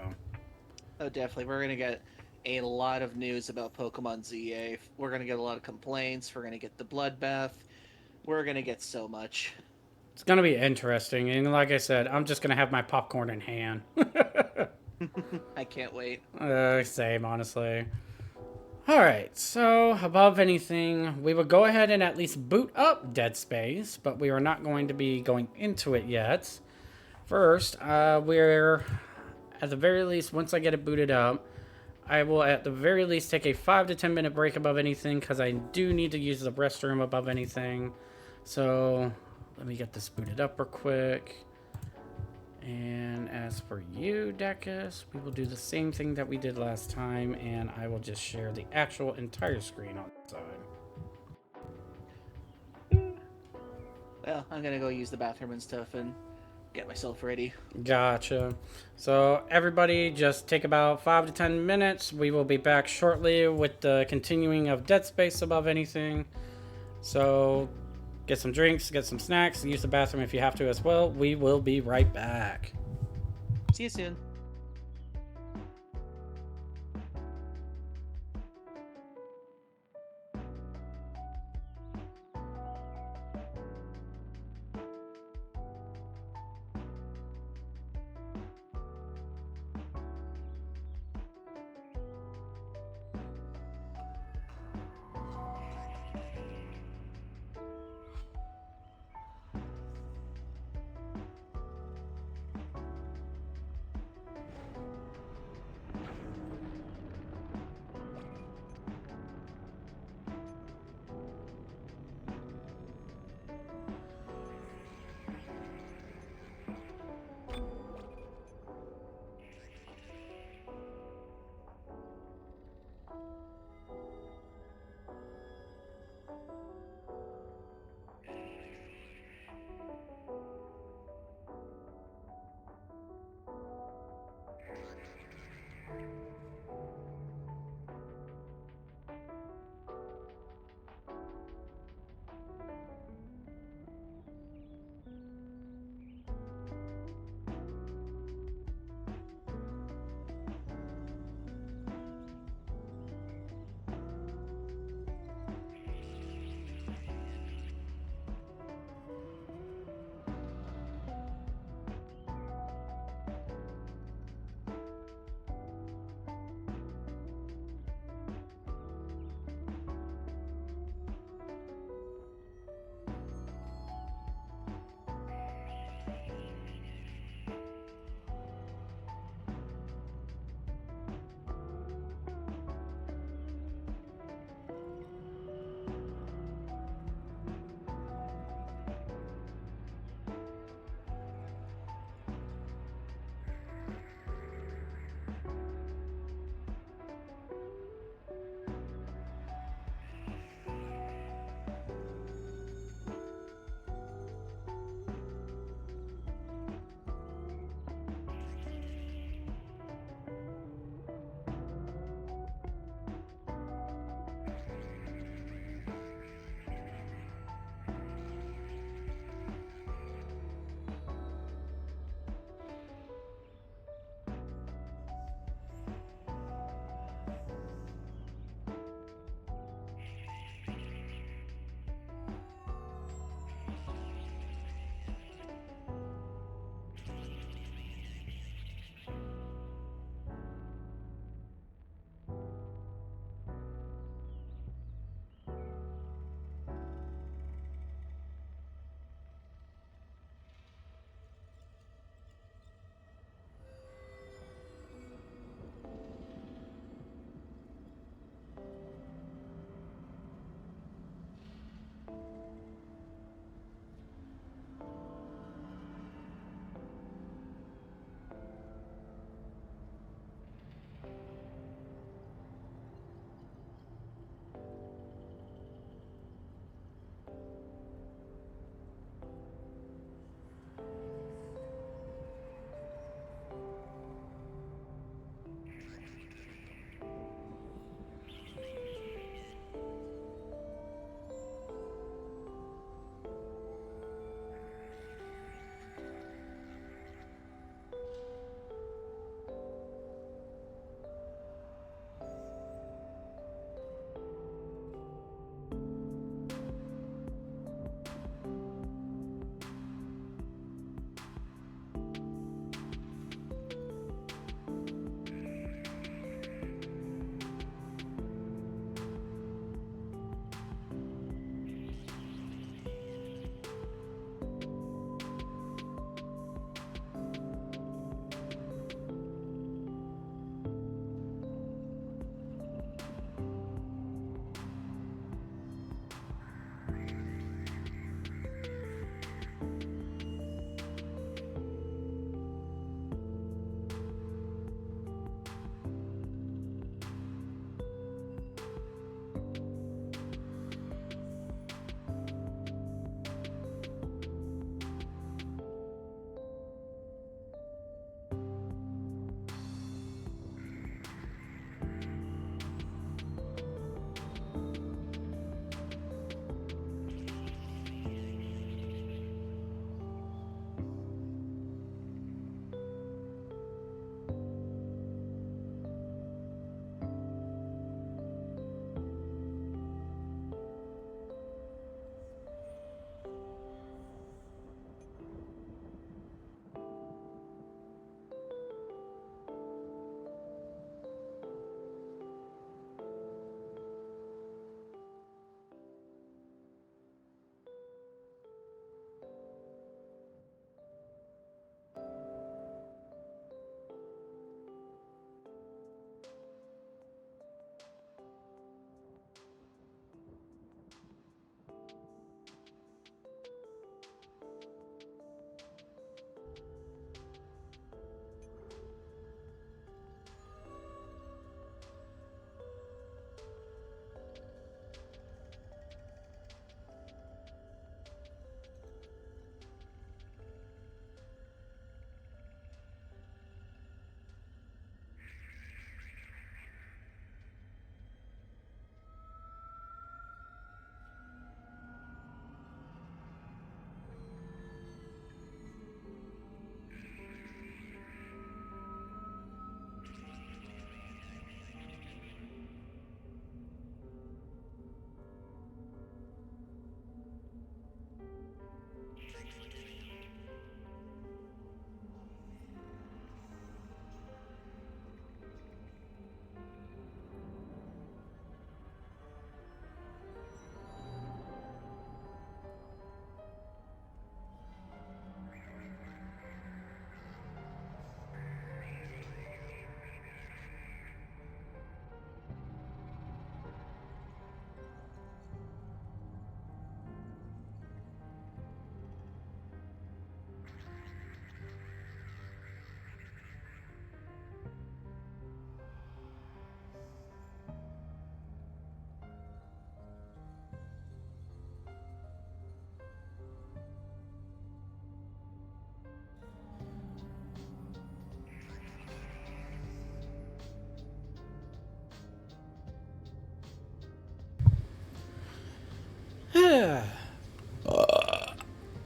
Oh, definitely. We're going to get a lot of news about Pokemon ZA. We're going to get a lot of complaints. We're going to get the bloodbath. We're going to get so much. It's going to be interesting, and like I said, I'm just going to have my popcorn in hand. I can't wait. Same, honestly. Alright, so above anything, we would go ahead and at least boot up DeadSpace, but we are not going to be going into it yet. First, we're, at the very least, once I get it booted up, I will at the very least take a 5 to 10 minute break above anything, because I do need to use the restroom above anything. So, let me get this booted up real quick. And as for you, Decus, we will do the same thing that we did last time, and I will just share the actual entire screen on the side. Well, I'm gonna go use the bathroom and stuff and get myself ready. Gotcha. So everybody just take about 5 to 10 minutes. We will be back shortly with the continuing of DeadSpace above anything. So get some drinks, get some snacks, use the bathroom if you have to as well. We will be right back. See you soon.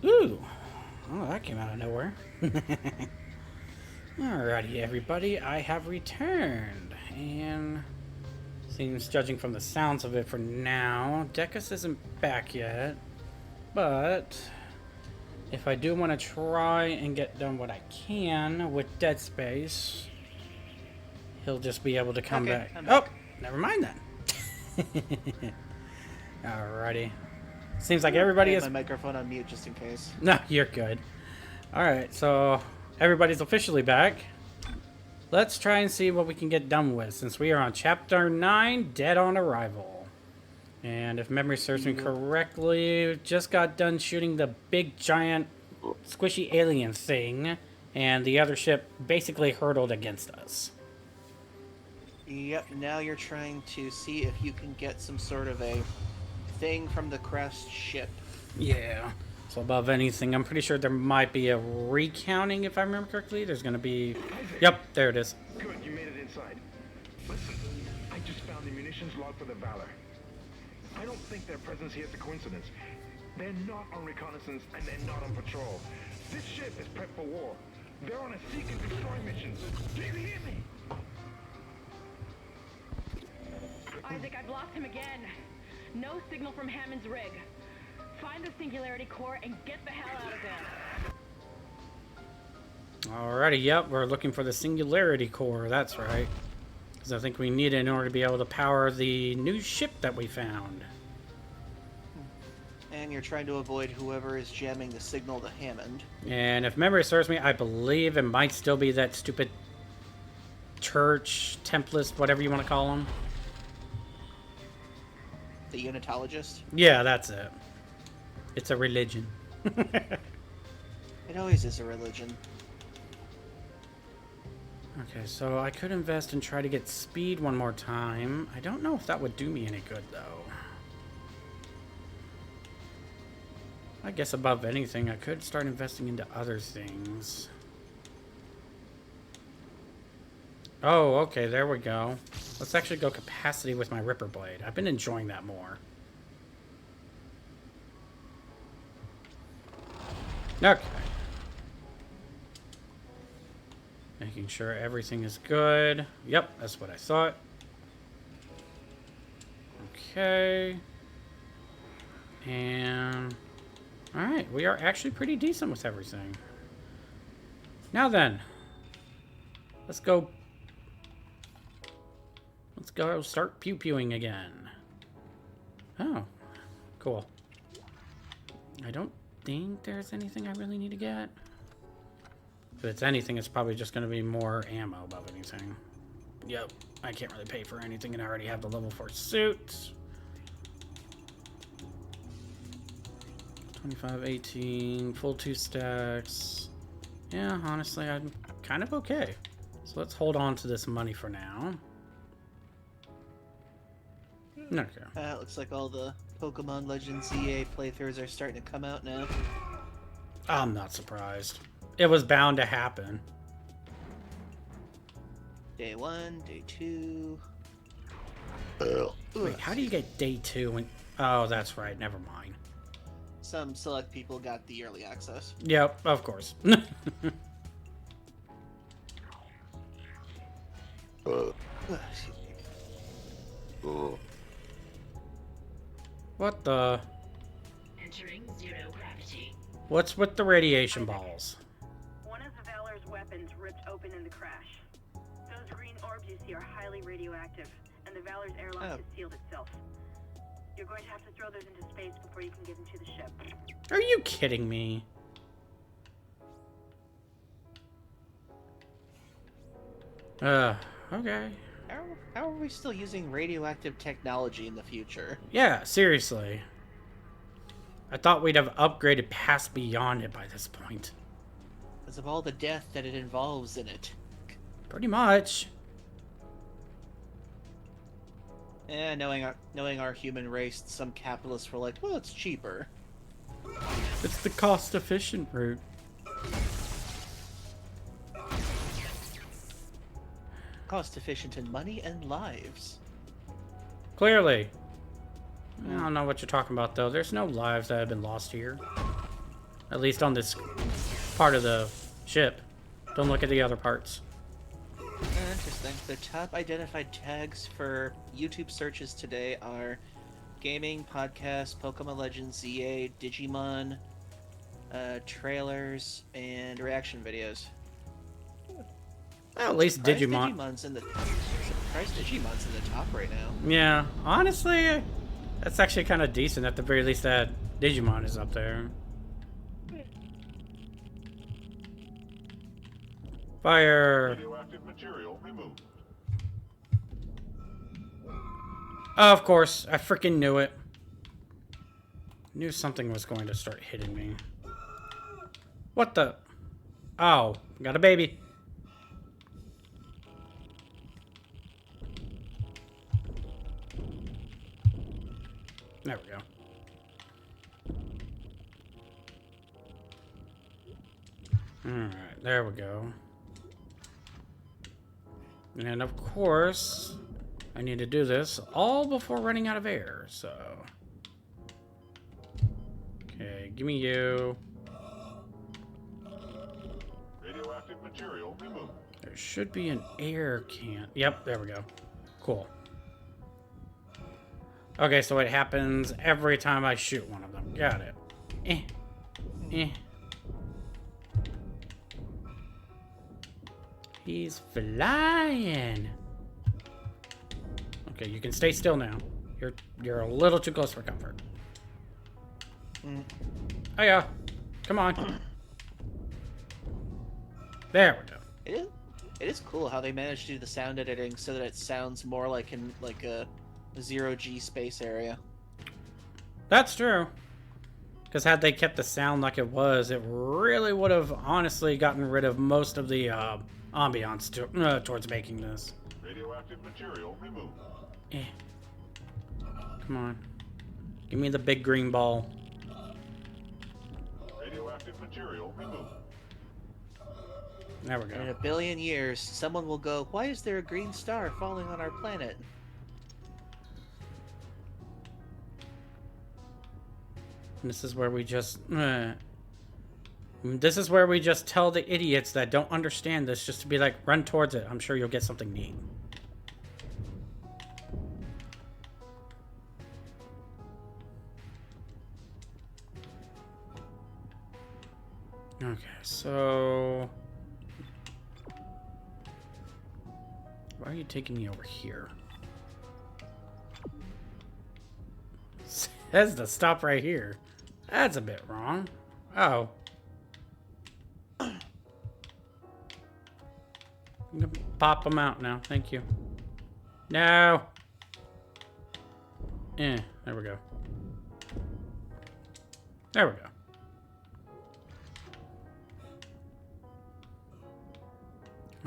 Ooh. Oh, that came out of nowhere. Alrighty, everybody. I have returned. And seems, judging from the sounds of it for now, Decus isn't back yet. But if I do want to try and get done what I can with DeadSpace, he'll just be able to come back. Oh, never mind then. Alrighty. Seems like everybody is... my microphone on mute just in case. No, you're good. Alright, so everybody's officially back. Let's try and see what we can get done with, since we are on Chapter 9, Dead on Arrival. And if memory serves me correctly, just got done shooting the big, giant, squishy alien thing, and the other ship basically hurtled against us. Yep, now you're trying to see if you can get some sort of a thing from the crashed ship. Yeah. So above anything, I'm pretty sure there might be a recounting, if I remember correctly. There's going to be... Yep, there it is. Good, you made it inside. Listen, I just found the munitions log for the Valor. I don't think their presence here is a coincidence. They're not on reconnaissance, and they're not on patrol. This ship is prepped for war. They're on a seek and destroy mission. Do you hear me? Isaac, I've lost him again. No signal from Hammond's rig. Find the Singularity Core and get the hell out of there. Alrighty, yep, we're looking for the Singularity Core, that's right. Because I think we need it in order to be able to power the new ship that we found. And you're trying to avoid whoever is jamming the signal to Hammond. And if memory serves me, I believe it might still be that stupid church, templist, whatever you want to call them. The Unitologist? Yeah, that's it. It's a religion. It always is a religion. Okay, so I could invest and try to get speed one more time. I don't know if that would do me any good, though. I guess above anything, I could start investing into other things. Oh, okay, there we go. Let's actually go capacity with my Ripper Blade. I've been enjoying that more. Okay. Making sure everything is good. Yep, that's what I thought. Okay. And... Alright, we are actually pretty decent with everything. Now then. Let's go... Let's go start pew-pewing again. Oh. Cool. I don't think there's anything I really need to get. If it's anything, it's probably just going to be more ammo above anything. Yep. I can't really pay for anything, and I already have the level 4 suit. 25, 18, full 2 stacks. Yeah, honestly, I'm kind of okay. So let's hold on to this money for now. Okay. Looks like all the Pokemon Legends EA playthroughs are starting to come out now. I'm not surprised. It was bound to happen. Day 1, Day 2... Wait, how do you get Day 2 when... Oh, that's right, never mind. Some select people got the early access. Yep, of course. What the... Entering zero gravity. What's with the radiation balls? One of the Valor's weapons ripped open in the crash. Those green orbs you see are highly radioactive, and the Valor's airlock has sealed itself. You're going to have to throw those into space before you can get into the ship. Are you kidding me? Okay. How are we still using radioactive technology in the future? Yeah, seriously. I thought we'd have upgraded past beyond it by this point. Because of all the death that it involves in it. Pretty much. Eh, knowing our human race, some capitalists were like, well, it's cheaper. It's the cost-efficient route. Cost efficient in money and lives. Clearly. I don't know what you're talking about, though. There's no lives that have been lost here. At least on this part of the ship. Don't look at the other parts. Interesting. The top identified tags for YouTube searches today are gaming, podcast, Pokemon Legends, EA, Digimon, trailers, and reaction videos. Well, at least Surprised Digimon. Digimon's in the top right now. Yeah, honestly, that's actually kind of decent. At the very least, that Digimon is up there. Fire! Radioactive material removed. Of course, I freaking knew it. Knew something was going to start hitting me. What the? Oh, got a baby. There we go. Alright, there we go. And of course, I need to do this all before running out of air, so... Okay, give me you. Radioactive material removed. There should be an air can. Yep, there we go. Cool. Okay, so it happens every time I shoot one of them. Got it. He's flying. Okay, you can stay still now. You're a little too close for comfort. Oh yeah, come on. There we go. It is cool how they managed to do the sound editing so that it sounds more like a zero-G space area. That's true. Because had they kept the sound like it was, it really would have honestly gotten rid of most of the ambiance towards making this. Radioactive material removed. Come on. Give me the big green ball. Radioactive material removed. There we In go. a billion years, someone will go, "Why is there a green star falling on our planet?" This is where we just... This is where we just tell the idiots that don't understand this just to be like, run towards it. I'm sure you'll get something neat. Okay, so... Why are you taking me over here? Says to stop right here. That's a bit wrong. Oh. I'm gonna pop them out now. Thank you. No. There we go. There we go.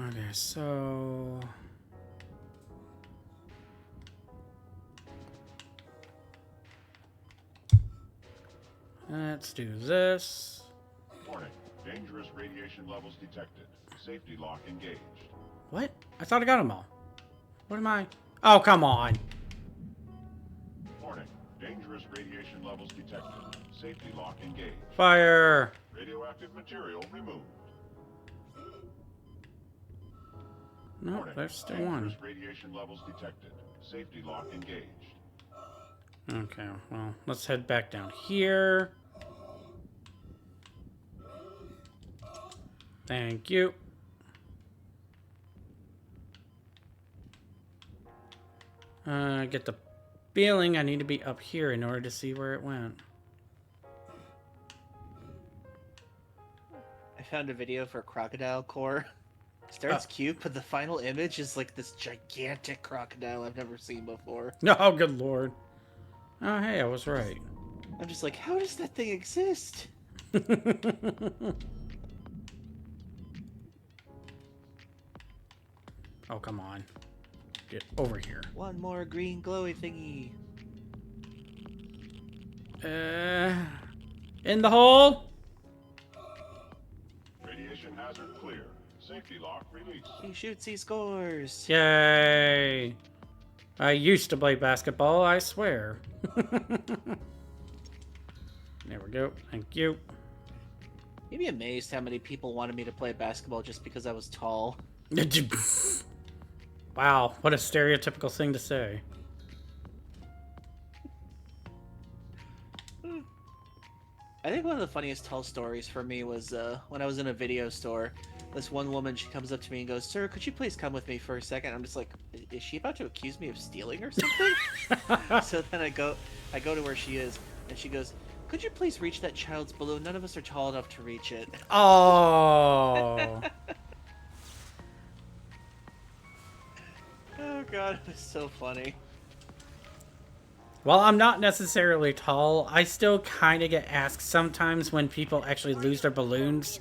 Okay, so... Let's do this. Warning. Dangerous radiation levels detected. Safety lock engaged. What? I thought I got them all. What am I? Oh, come on. Warning. Dangerous radiation levels detected. Safety lock engaged. Fire. Radioactive material removed. No, Warning. there's still Dangerous one. radiation levels detected. Safety lock engaged. Okay, well, let's head back down here. Thank you. Get the feeling I need to be up here in order to see where it went. I found a video for Crocodile Core. Starts cute, but the final image is like this gigantic crocodile I've never seen before. Oh, good lord. Oh, hey, I was right. I'm just like, how does that thing exist? Oh, come on. Get over here. One more green glowy thingy. In the hole? Radiation hazard clear. Safety lock released. He shoots, he scores. Yay. I used to play basketball, I swear. There we go. Thank you. You'd be amazed how many people wanted me to play basketball just because I was tall. Wow, what a stereotypical thing to say. I think one of the funniest tall stories for me was when I was in a video store. This one woman, she comes up to me and goes, "Sir, could you please come with me for a second?" I'm just like, is she about to accuse me of stealing or something? So then I go to where she is, and she goes, "Could you please reach that child's balloon? None of us are tall enough to reach it." Oh. Oh god, it was so funny. Well, I'm not necessarily tall. I still kind of get asked sometimes when people actually lose their balloons.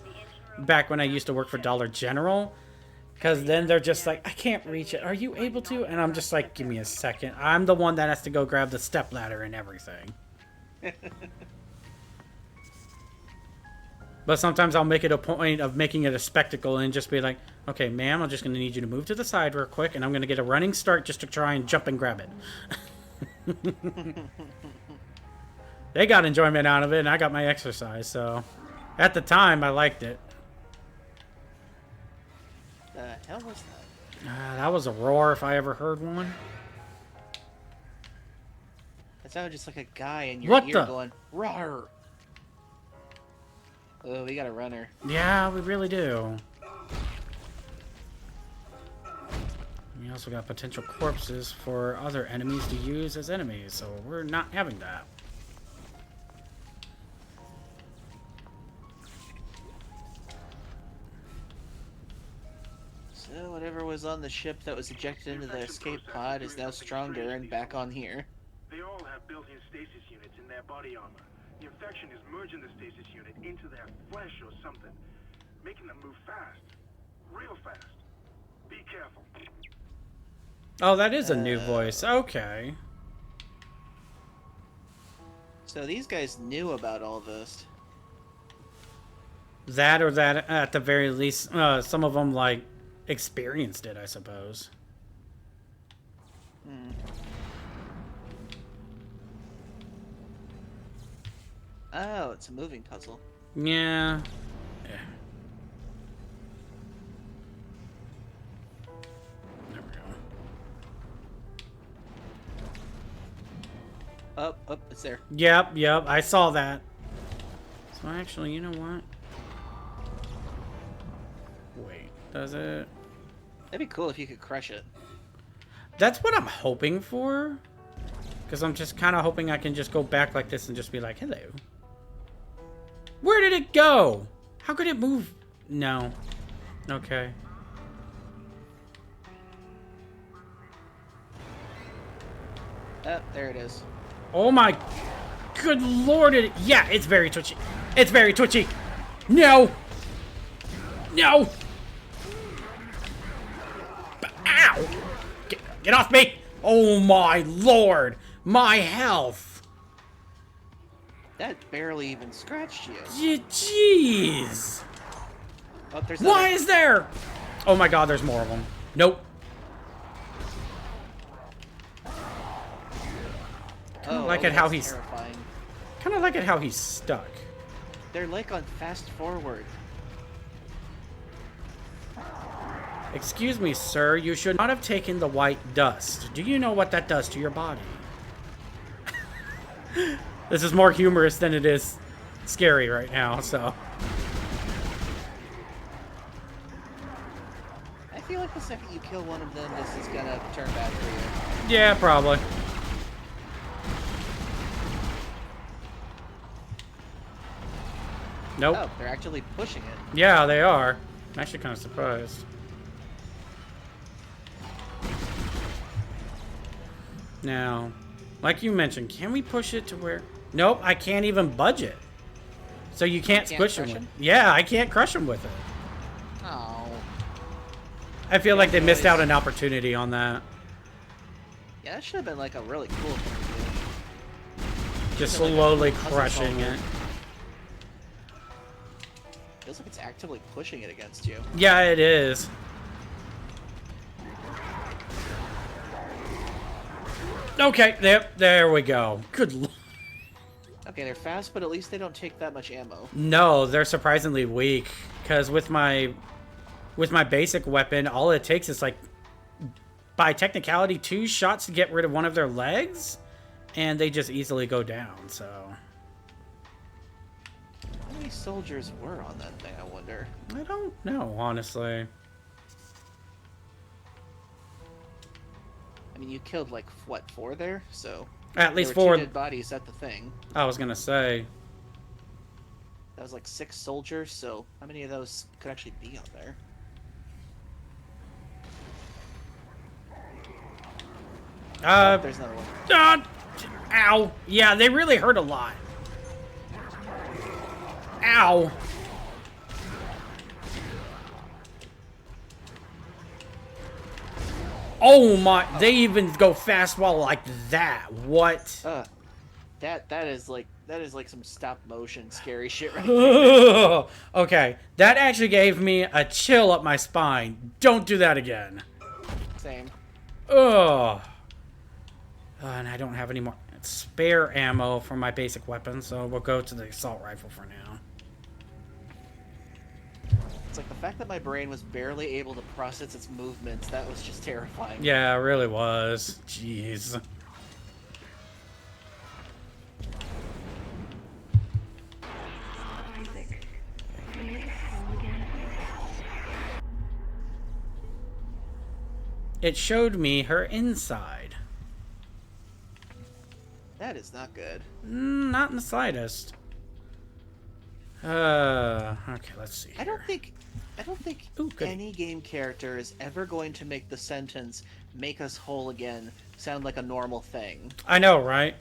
Back when I used to work for Dollar General. Because then they're just like, "I can't reach it. Are you able to?" And I'm just like, "Give me a second." I'm the one that has to go grab the stepladder and everything. But sometimes I'll make it a point of making it a spectacle and just be like, "Okay, ma'am, I'm just going to need you to move to the side real quick, and I'm going to get a running start just to try and jump and grab it." They got enjoyment out of it, and I got my exercise, so at the time, I liked it. The hell was that? That was a roar if I ever heard one. That sounded just like a guy in your What ear the? going, "Rawr!" Oh, we got a runner. Yeah, we really do. We also got potential corpses for other enemies to use as enemies, so we're not having that. So whatever was on the ship that was ejected into the escape pod is now stronger and back on here. They all have built-in stasis units in their body armor. The infection is merging the stasis unit into their flesh or something, making them move fast. Real fast. Be careful. Oh, that is a new voice. Okay. So these guys knew about all this. That or that, at the very least, some of them, like, experienced it, I suppose. Hmm. Oh, it's a moving puzzle. Yeah. There we go. Oh, it's there. Yep, I saw that. So actually, you know what? Wait, does it? That'd be cool if you could crush it. That's what I'm hoping for. Because I'm just kind of hoping I can just go back like this and just be like, "Hello. Where did it go? How could it move?" No. Okay. Oh, there it is. Oh my good lord. Yeah, it's very twitchy. It's very twitchy. No. No. Ow. Get off me. Oh my lord. My health. That barely even scratched you. Jeez. Oh, there's Why another. is there? Oh my god, there's more of them. Nope. Oh, like it how that's he's- terrifying. Kind of like it how he's stuck. They're like on fast forward. Excuse me, sir. You should not have taken the white dust. Do you know what that does to your body? This is more humorous than it is scary right now, so. I feel like the second you kill one of them, this is gonna turn bad for you. Yeah, probably. Nope. Oh, they're actually pushing it. Yeah, they are. I'm actually kind of surprised. Now, like you mentioned, can we push it to where... Nope, I can't even budge it. So you can't squish him crush with him? Yeah, I can't crush him with it. Oh. I feel like they missed boys. out an opportunity on that. Yeah, that should have been like a really cool thing Just Like a slowly puzzle crushing solver. it. to do. Feels like it's actively pushing it against you. Yeah, it is. Okay, there we go. Good lord. Okay, they're fast, but at least they don't take that much ammo. No, they're surprisingly weak. Because with my basic weapon, all it takes is like, by technicality, 2 shots to get rid of one of their legs, and they just easily go down. So, How many soldiers were on that thing, I wonder? I don't know, honestly. I mean, you killed like what, 4 there? So At least there were 4. 2 dead bodies at the thing. I was gonna say. That was like 6 soldiers. So how many of those could actually be on there? There's another one. Ow. Yeah, they really hurt a lot. Ow. Oh my, they even go fast while like that. What? That is like some stop motion scary shit right there. Okay, that actually gave me a chill up my spine. Don't do that again. Same. Ugh. And I don't have any more spare ammo for my basic weapon, so we'll go to the assault rifle for now. It's like the fact that my brain was barely able to process its movements, that was just terrifying. Yeah, it really was. Jeez. Isaac, may it fall again. It showed me her inside. That is not good. Not in the slightest. Okay, let's see. I don't think Ooh, goody. any game character is ever going to make the sentence "make us whole again" sound like a normal thing. I know, right?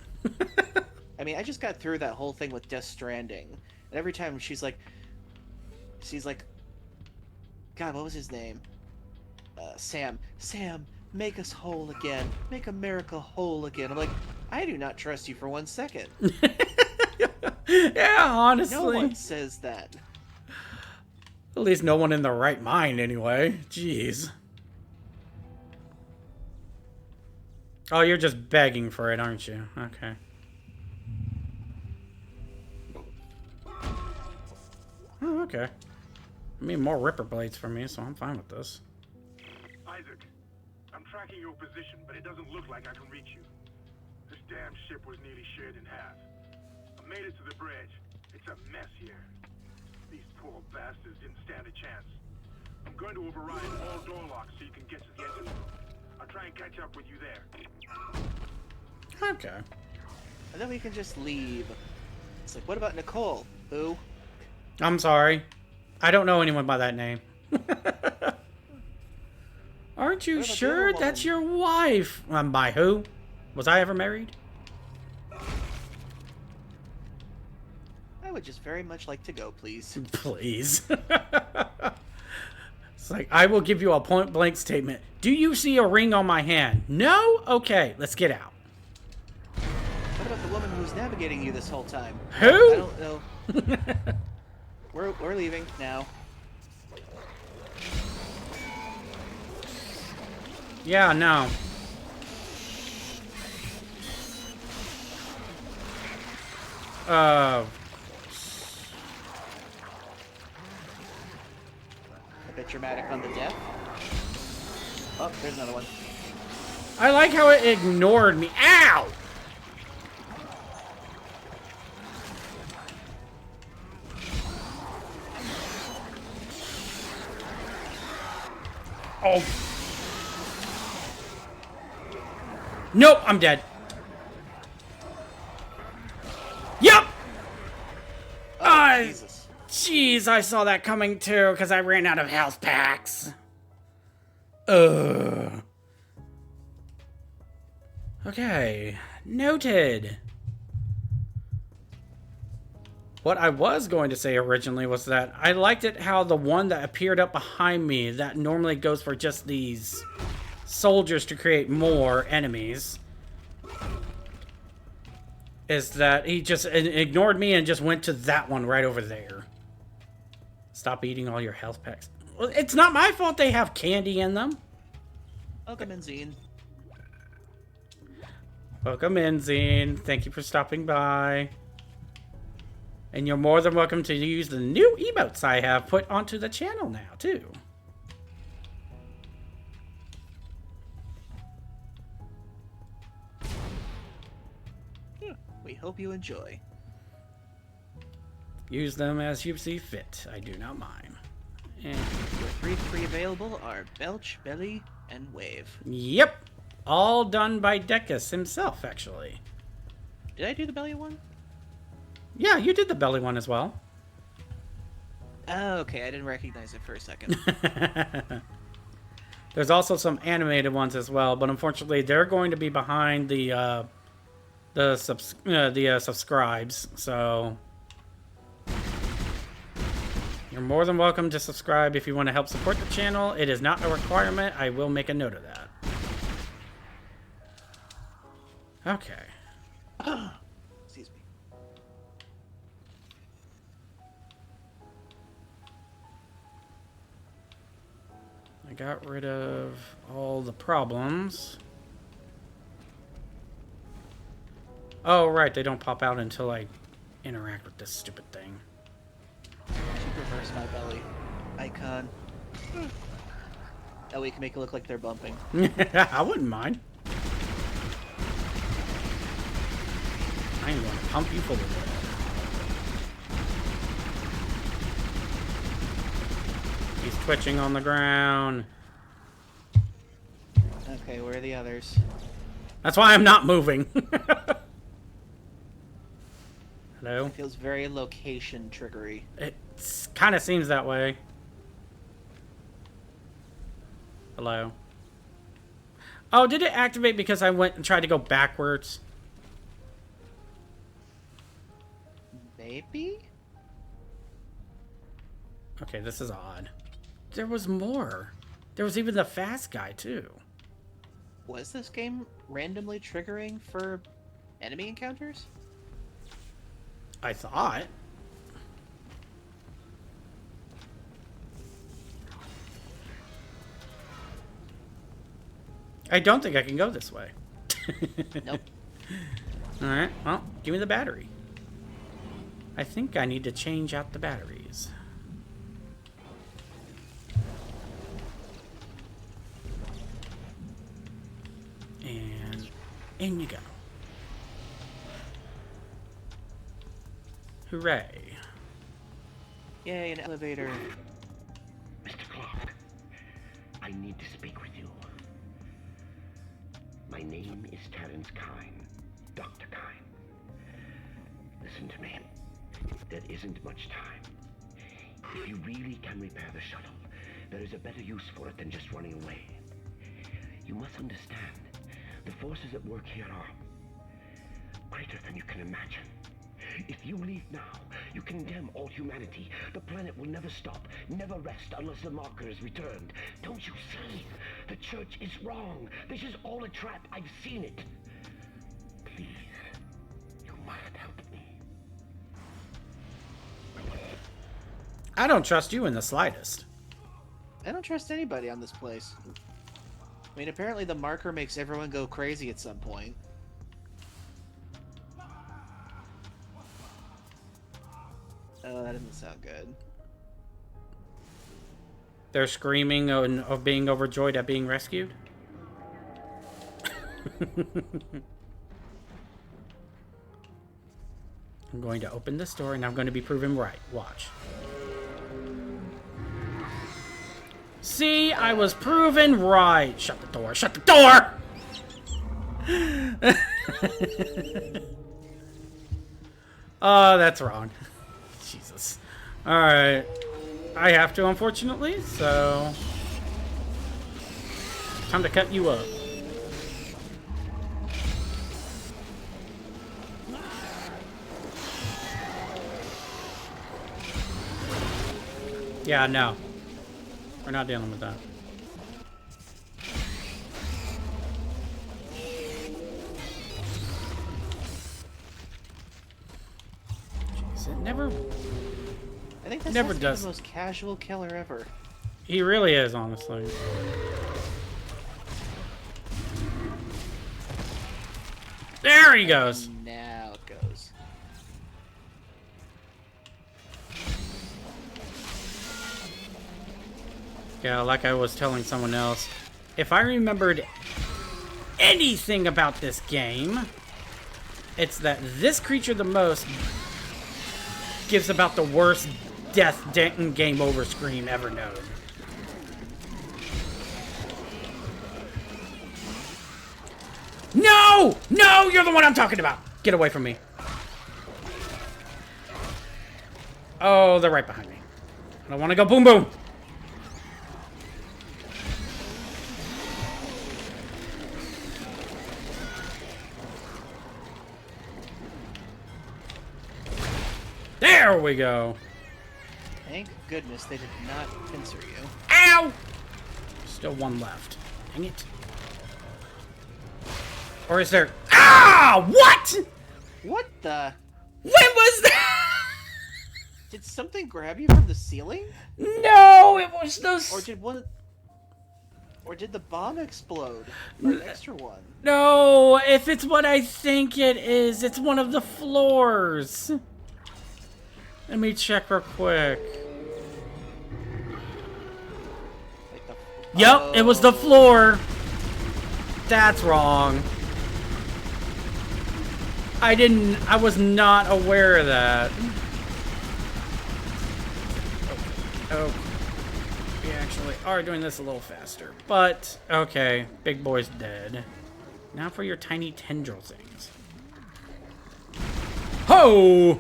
I mean, I just got through that whole thing with Death Stranding, and every time she's like, God, what was his name? Sam, make us whole again. Make America whole again. I'm like, I do not trust you for 1 second. Yeah, honestly. No one says that. At least no one in their right mind, anyway. Jeez. Oh, you're just begging for it, aren't you? Okay. Oh, okay. I mean, more Ripper Blades for me, so I'm fine with this. Isaac, I'm tracking your position, but it doesn't look like I can reach you. This damn ship was nearly shared in half. I made it to the bridge. It's a mess here. These poor bastards didn't stand a chance. I'm going to override all door locks so you can get to the engine room. I'll try and catch up with you there. Okay. And then we can just leave. It's like, what about Nicole? Who? I'm sorry. I don't know anyone by that name. Aren't you What about the sure other that's woman? your wife? By who? Was I ever married? I would just very much like to go, please. Please. It's like, I will give you a point blank statement. Do you see a ring on my hand? No? Okay, let's get out. What about the woman who was navigating you this whole time? Who? I don't know. We're leaving now. Yeah, no. A bit dramatic on the death. Oh, there's another one. I like how it ignored me. Ow! Oh. Nope, I'm dead. Yep! Oh, Jesus. Jeez, I saw that coming too, because I ran out of health packs. Ugh. Okay, noted. What I was going to say originally was that I liked it how the one that appeared up behind me that normally goes for just these soldiers to create more enemies is that he just ignored me and just went to that one right over there. Stop eating all your health packs. Well, it's not my fault they have candy in them. Welcome, Zine. Welcome in, Zine. Thank you for stopping by. And you're more than welcome to use the new emotes I have put onto the channel now, too. We hope you enjoy. Use them as you see fit. I do not mind. And Your three free available are Belch, Belly, and Wave. yep. All done by Decus himself, actually. Did I do the Belly one? Yeah, you did the belly one as well. Oh, okay. I didn't recognize it for a second. There's also some animated ones as well, but unfortunately, they're going to be behind the subscribes. So you're more than welcome to subscribe if you want to help support the channel. It is not a requirement. I will make a note of that. Okay. Excuse me. I got rid of all the problems. Oh, right. They don't pop out until I interact with this stupid thing. I should reverse my belly icon. That way you can make it look like they're bumping. I wouldn't mind. I ain't gonna pump you full of it. He's twitching on the ground. Okay, where are the others? That's why I'm not moving. Hello? It feels very location triggery. It kind of seems that way. Hello? Oh, did it activate because I went and tried to go backwards? Maybe? Okay, this is odd. There was more. There was even the fast guy, too. Was this game randomly triggering for enemy encounters? I thought. I don't think I can go this way. Nope. Alright, well, give me the battery. I think I need to change out the batteries. And in you go. Hooray. Yay, an elevator. Mr. Clark, I need to speak with you. My name is Terrence Kine, Dr. Kine. Listen to me. There isn't much time. If you really can repair the shuttle, there is a better use for it than just running away. You must understand, the forces at work here are greater than you can imagine. If you leave now, you condemn all humanity. The planet will never stop, never rest unless the marker is returned. Don't you see? The church is wrong. This is all a trap. I've seen it. Please, you must help me. I don't trust you in the slightest. I don't trust anybody on this place. I mean, apparently the marker makes everyone go crazy at some point. Oh, that doesn't sound good. They're screaming of being overjoyed at being rescued. I'm going to open this door and I'm going to be proven right. Watch. See, I was proven right. Shut the door. Shut the door! Oh, that's wrong. Jesus. Alright. I have to, unfortunately, so... time to cut you up. Yeah, no. We're not dealing with that. Jeez, it never... I think this Never has to be does. the most casual killer ever. He really is, honestly. There he goes. Now it goes. Yeah, like I was telling someone else, if I remembered anything about this game, it's that this creature the most gives about the worst death Denton game over scream ever known. No! No! You're the one I'm talking about! Get away from me. Oh, they're right behind me. I don't want to go boom boom! There we go. Thank goodness they did not pincer you. Ow! Still one left. Dang it. Or is there... Ah! What? What the? When was that? Did something grab you from the ceiling? No, it was those... Or did one... Or did the bomb explode? Or an extra one? No, if it's what I think it is, it's one of the floors. Let me check real quick. Like the... Yep, it was the floor. That's wrong. I was not aware of that. Oh. We actually are doing this a little faster. But, okay, big boy's dead. Now for your tiny tendril things. Ho!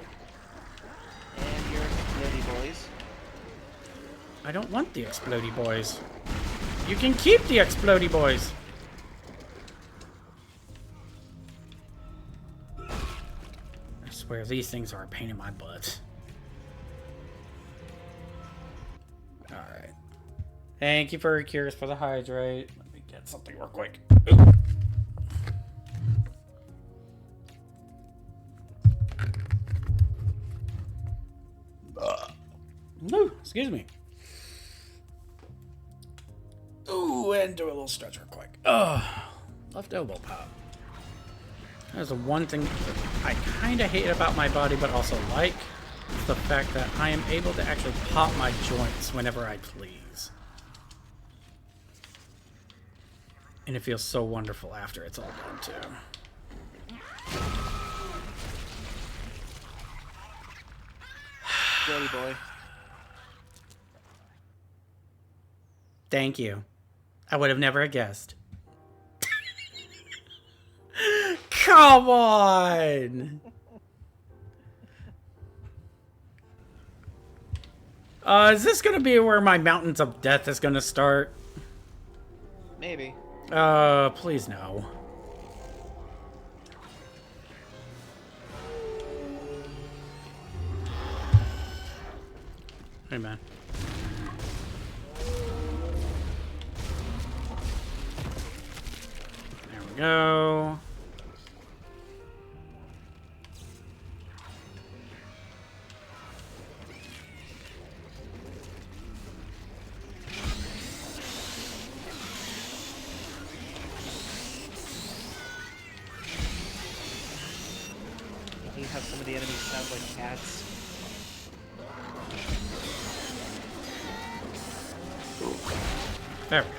And your explodey boys. I don't want the explodey boys. You can keep the explodey boys. I swear these things are a pain in my butt. Alright. Thank you for cures for the hydrate. Let me get something real quick. Ooh, excuse me. Ooh, and do a little stretch real quick. Left elbow pop. That's the one thing I kind of hate about my body, but also like. It's the fact that I am able to actually pop my joints whenever I please. And it feels so wonderful after it's all done, too. Explodey boy. Thank you. I would have never guessed. Come on! Is this gonna be where my Mountains of Death is gonna start? Maybe. Please no. Hey, man. There we go. You have some of the enemies sound like cats. There we go.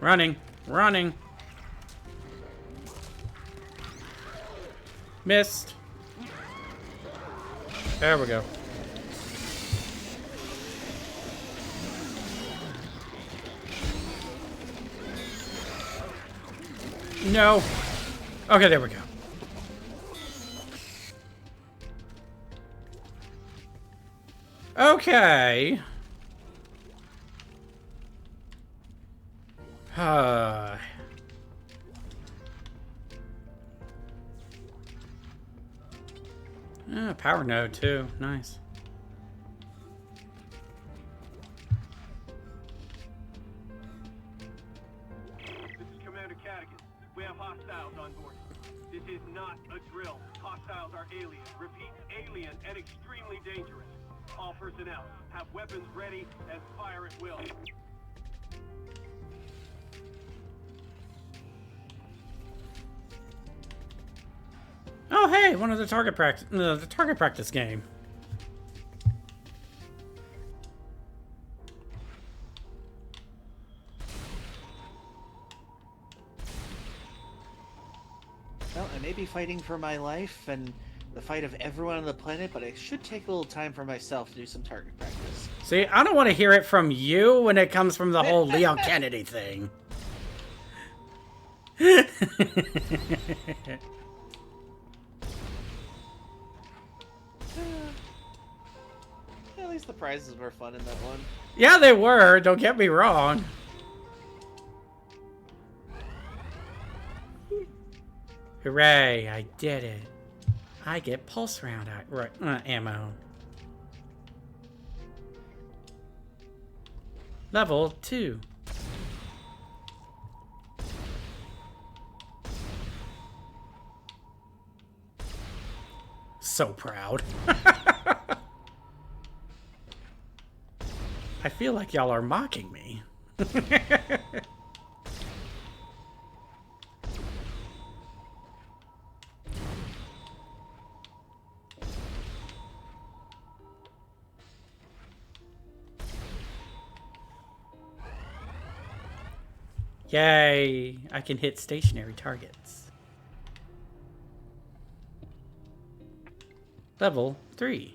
Running. Running. Missed. There we go. No. Okay, there we go. Okay. Power node too. Nice. This is Commander Catechus. We have hostiles on board. This is not a drill. Hostiles are alien. Repeat, alien and extremely dangerous. All personnel, have weapons ready and fire at will. Oh, hey, one of the target practice game. Well, I may be fighting for my life and the fight of everyone on the planet, but I should take a little time for myself to do some target practice. See, I don't want to hear it from you when it comes from the whole Leon Kennedy thing. At least the prizes were fun in that one. Yeah, they were. Don't get me wrong. Hooray, I did it. I get pulse round ammo. Level 2. So proud. I feel like y'all are mocking me. Yay! I can hit stationary targets. Level 3.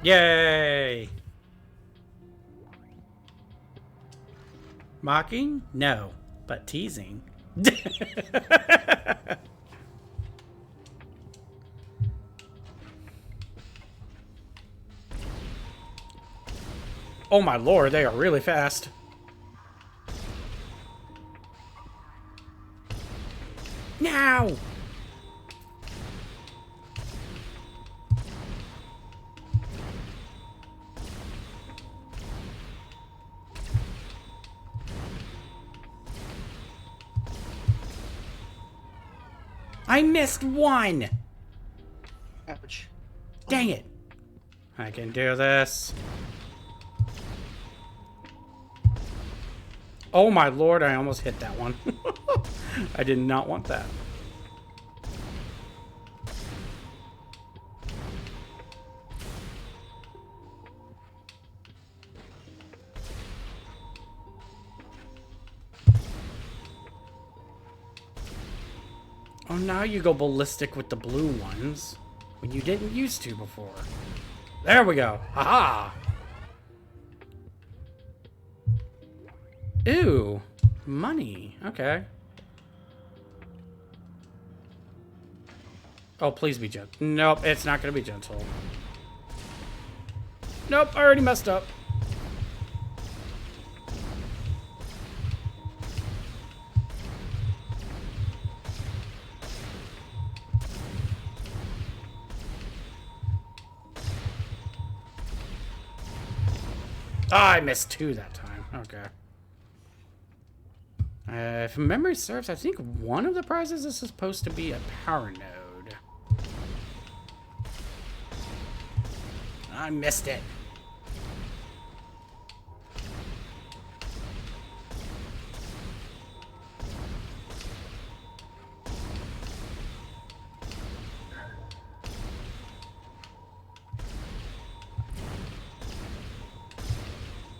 Yay! Mocking? No, but teasing. Oh my lord, they are really fast. Now! I missed one! Ouch. Dang it! I can do this. Oh my lord, I almost hit that one. I did not want that. Oh, now you go ballistic with the blue ones, when you didn't used to before. There we go. Haha! Ooh, money. Okay. Oh, please be gentle. Nope, it's not gonna be gentle. Nope, I already messed up. Ah, I missed 2 that time. Okay. If memory serves, I think one of the prizes is supposed to be a power node. I missed it.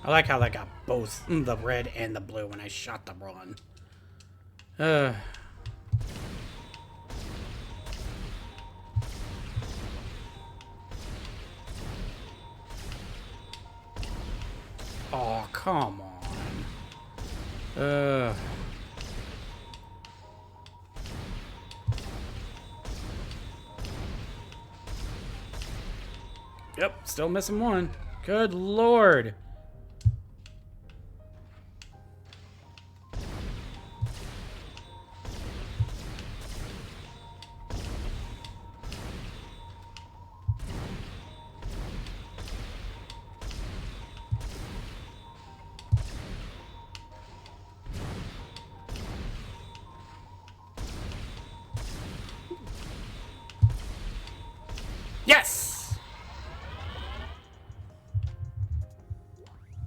I like how that got both the red and the blue when I shot the one. Oh, come on. Yep, still missing one. Good lord. Yes!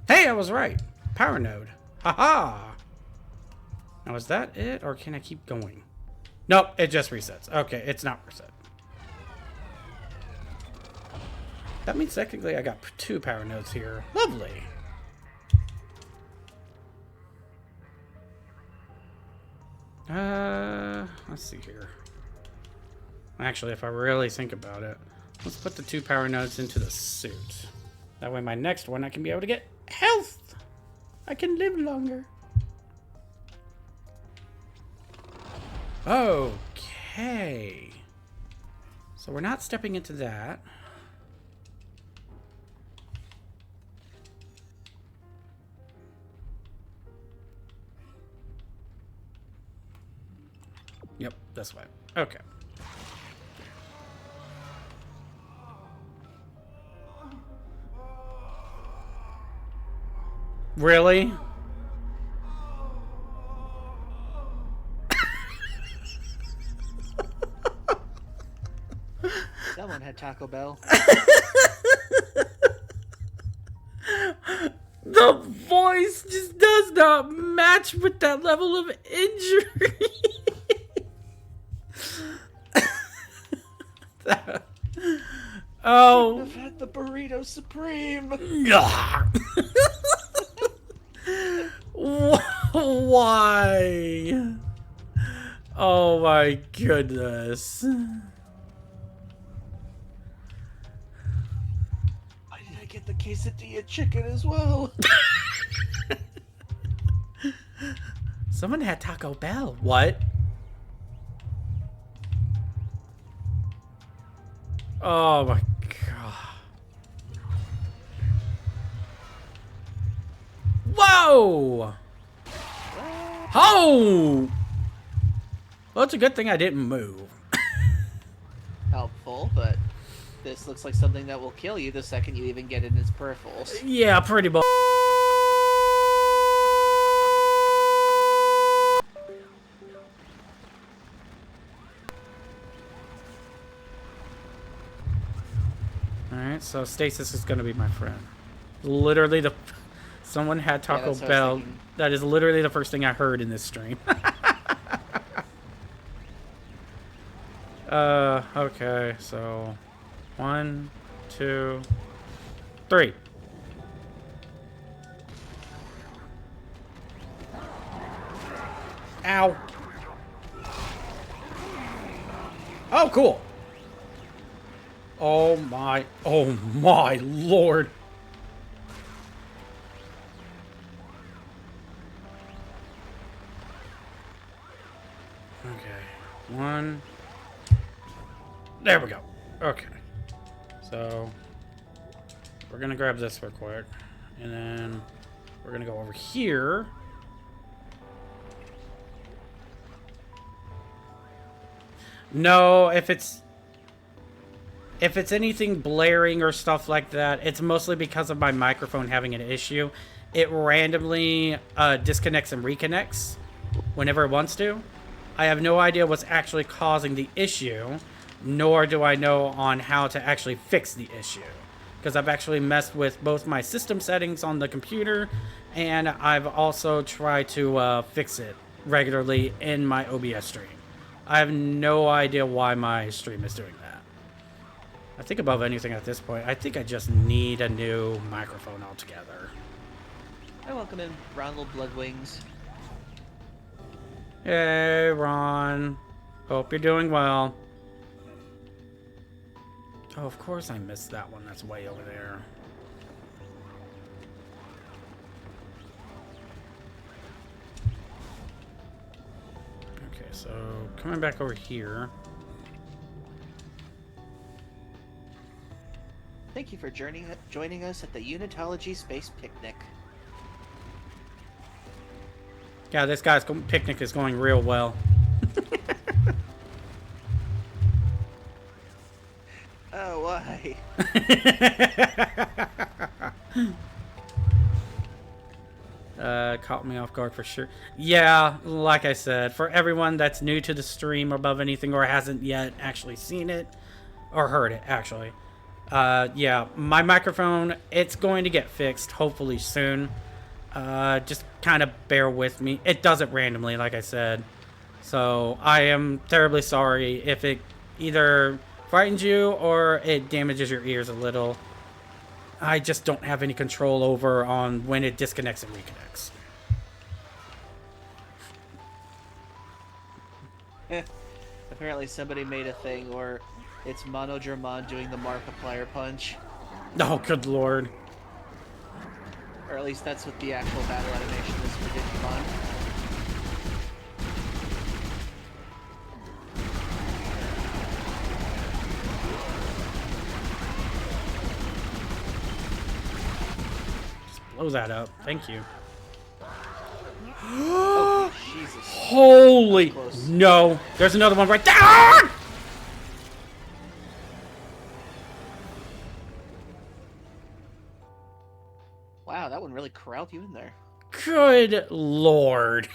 Hey, I was right. Power node. Haha! Now, is that it, or can I keep going? Nope, it just resets. Okay, it's not reset. That means technically I got 2 power nodes here. Lovely. Let's see here. Actually, if I really think about it, let's put the 2 power nodes into the suit. That way my next one I can be able to get health. I can live longer. Okay. So we're not stepping into that. Yep, this way. Okay. Really? Someone had Taco Bell. The voice just does not match with that level of injury. Oh. I've had the burrito supreme. Why? Oh my goodness. Why did I get the quesadilla chicken as well? Someone had Taco Bell. What? Oh my god. Whoa! Oh! Well, it's a good thing I didn't move. Helpful, but this looks like something that will kill you the second you even get in its peripherals. Yeah, pretty much. Alright, so stasis is gonna be my friend. Literally the... Someone had Taco that's what I was Bell. thinking. That is literally the first thing I heard in this stream. Okay, so... 1, 2, 3. Ow. Oh, cool. Oh my lord. Okay, 1. There we go. Okay. So, we're gonna grab this real quick. And then, we're gonna go over here. No, if it's anything blaring or stuff like that, it's mostly because of my microphone having an issue. It randomly disconnects and reconnects whenever it wants to. I have no idea what's actually causing the issue, nor do I know on how to actually fix the issue. Because I've actually messed with both my system settings on the computer, and I've also tried to fix it regularly in my OBS stream. I have no idea why my stream is doing that. I think above anything at this point, I think I just need a new microphone altogether. I welcome in Ronald Bloodwings. Hey, Ron. Hope you're doing well. Oh, of course I missed that one. That's way over there. Okay, so coming back over here. Thank you for joining us at the Unitology Space Picnic. Yeah, this guy's picnic is going real well. Oh, why? Caught me off guard for sure. Yeah, like I said, for everyone that's new to the stream above anything or hasn't yet actually seen it, or heard it actually. Yeah, my microphone, it's going to get fixed hopefully soon. Just kind of bear with me. It does it randomly, like I said. So I am terribly sorry if it either frightens you or it damages your ears a little. I just don't have any control over on when it disconnects and reconnects. Apparently somebody made a thing where it's Mono German doing the Markiplier punch. Oh, good lord. Or at least that's what the actual battle animation is for Digimon. Just blow that up. Thank you. Oh, Jesus. Holy... Close. No. There's another one right there. Ah! Wow, that one really corralled you in there. Good lord.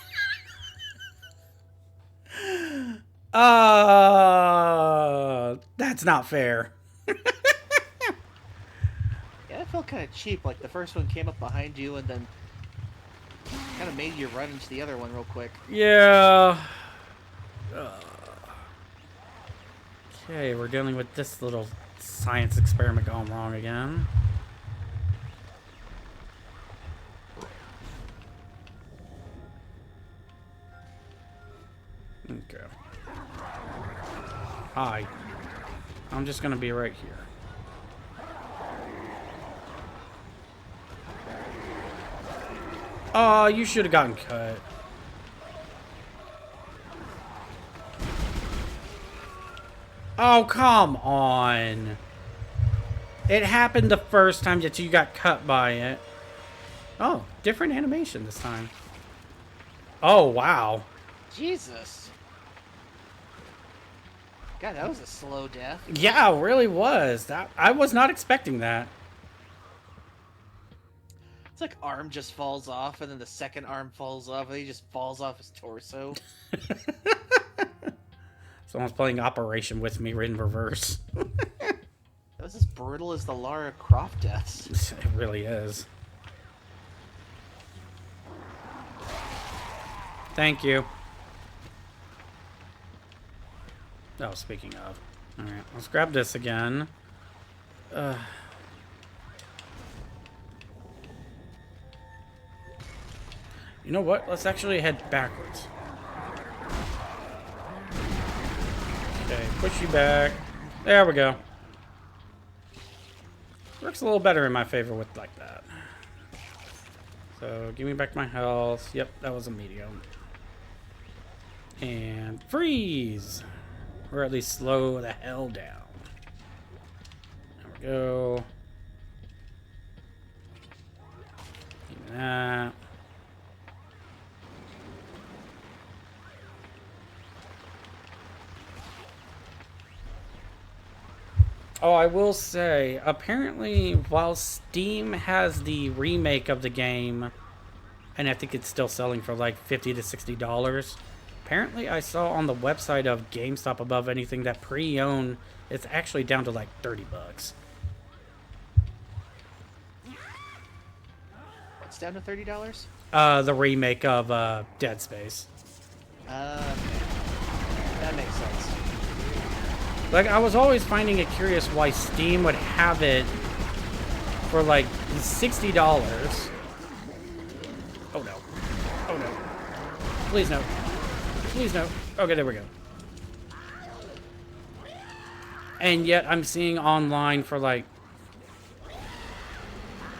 That's not fair. Yeah, it felt kind of cheap. Like the first one came up behind you and then kind of made you run into the other one real quick. Yeah. Okay, we're dealing with this little science experiment going wrong again. Okay. Hi. I'm just gonna be right here. Oh, you should have gotten cut. Oh, come on. It happened the first time that you got cut by it. Oh, different animation this time. Oh, wow. Jesus. God, that was a slow death. Yeah, it really was. That I was not expecting that. It's like arm just falls off, and then the second arm falls off, and he just falls off his torso. Someone's playing Operation with me in reverse. That was as brutal as the Lara Croft deaths. It really is. Thank you. Oh, speaking of. Alright, let's grab this again. You know what? Let's actually head backwards. Okay, push you back. There we go. Works a little better in my favor with like that. So, give me back my health. Yep, that was a medium. And freeze! Or at least slow the hell down. There we go. Give me that. Oh, I will say, apparently, while Steam has the remake of the game, and I think it's still selling for like $50 to $60, apparently I saw on the website of GameStop above anything that pre-owned, it's actually down to like $30. It's down to $30? The remake of DeadSpace. That makes sense. Like, I was always finding it curious why Steam would have it for like $60. Oh no. Oh no. Please no. Please no. Okay, there we go. And yet I'm seeing online for like...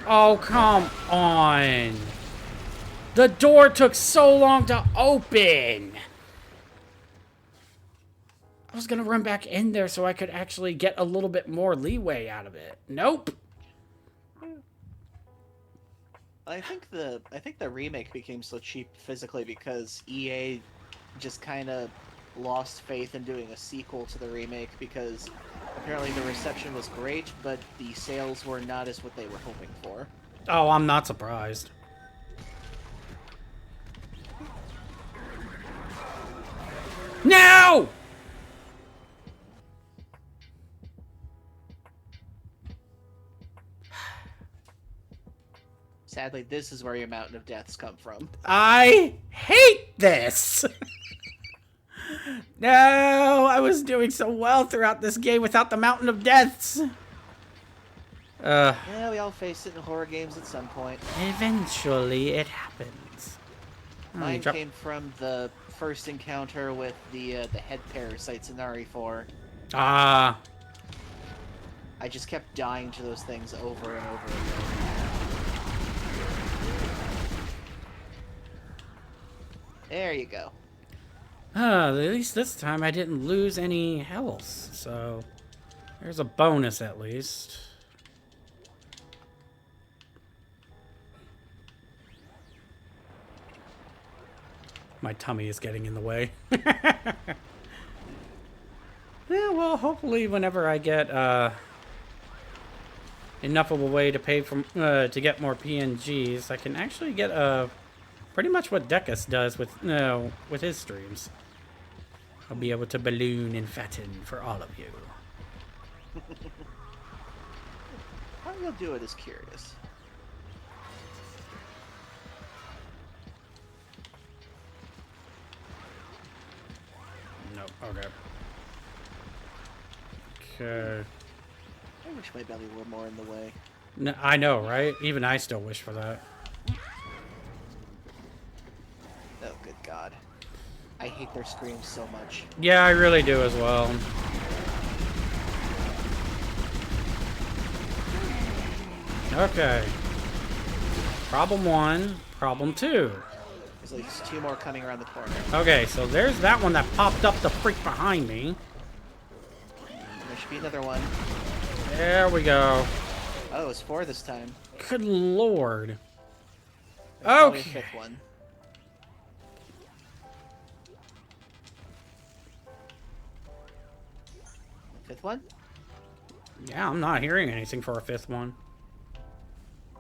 Oh, come on. The door took so long to open. I was gonna run back in there so I could actually get a little bit more leeway out of it. Nope. I think the remake became so cheap physically because EA just kind of lost faith in doing a sequel to the remake because apparently the reception was great, but the sales were not as what they were hoping for. Oh, I'm not surprised. No! Sadly, this is where your mountain of deaths come from. I hate this! No, I was doing so well throughout this game without the mountain of deaths. Yeah, we all face it in horror games at some point. Eventually, it happens. Oh, Mine came from the first encounter with the head parasites in RE4. Ah. I just kept dying to those things over and over again. There you go. At least this time I didn't lose any health, so there's a bonus at least. My tummy is getting in the way. Yeah, well, hopefully whenever I get enough of a way to pay for to get more PNGs, I can actually get pretty much what Decus does with his streams. I'll be able to balloon and fatten for all of you. How you'll do it is curious. Nope. Okay. Okay. I wish my belly were more in the way. No, I know, right? Even I still wish for that. Oh, good God. I hate their screams so much. Yeah, I really do as well. Okay. Problem 1, problem 2. There's at least 2 more coming around the corner. Okay, so there's that one that popped up the freak behind me. There should be another one. There we go. Oh, it's 4 this time. Good lord. There's probably a Okay. 5th one. Fifth one? Yeah, I'm not hearing anything for a 5th one.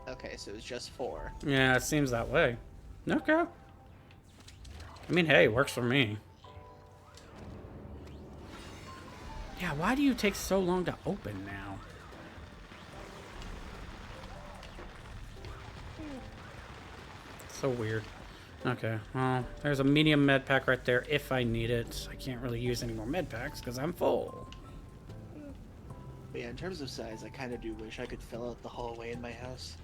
Okay, so it was just 4. Yeah, it seems that way. Okay. I mean, hey, works for me. Yeah, why do you take so long to open now? So weird. Okay, well, there's a medium med pack right there if I need it. I can't really use any more med packs because I'm full. But yeah, in terms of size, I kind of do wish I could fill out the hallway in my house.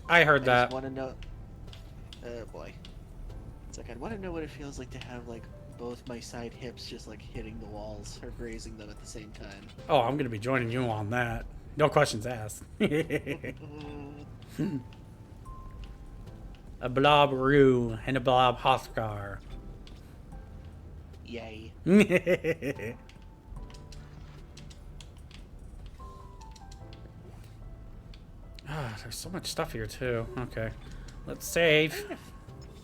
I heard I that. just want to know... Oh boy. It's like, I'd want to know what it feels like to have, like, both my side hips just, like, hitting the walls or grazing them at the same time. Oh, I'm going to be joining you on that. No questions asked. A blob Roo and a blob Hoskar. Yay. Ah, there's so much stuff here too. Okay, let's save.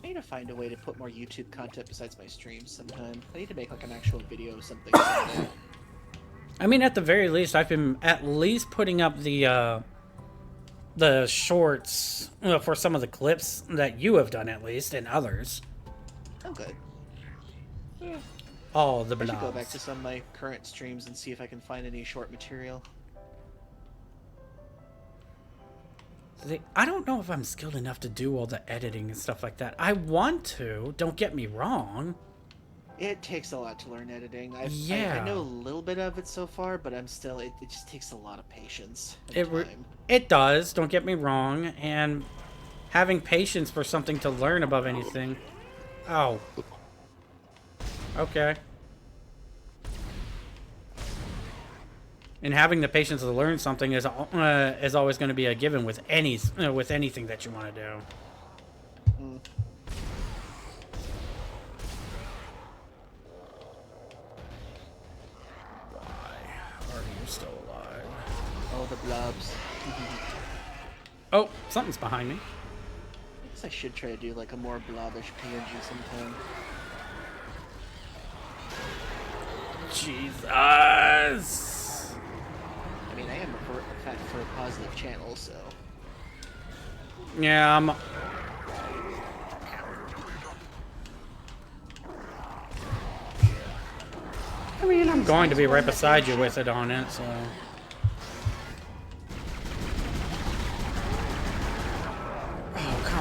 I need to find a way to put more YouTube content besides my streams sometime. I need to make, like, an actual video or something. I mean, at the very least, I've been at least putting up the shorts for some of the clips that you have done, at least, and others. Oh, good. All the I should go blobs. back to some of my current streams and see if I can find any short material. I don't know if I'm skilled enough to do all the editing and stuff like that. I want to, don't get me wrong. It takes a lot to learn editing. I know a little bit of it so far, but I'm still... It just takes a lot of patience and time. It does, don't get me wrong, and having patience for something to learn above anything. Oh. Okay. And having the patience to learn something is always going to be a given with anything that you want to do. Mm. Are you still alive? Oh, the blobs. Oh, something's behind me. I guess I should try to do, like, a more blobbish PNG sometime. Jesus! I mean, I am a fat for a positive channel, so... Yeah, I mean, I'm going to be right beside you with it on it, so...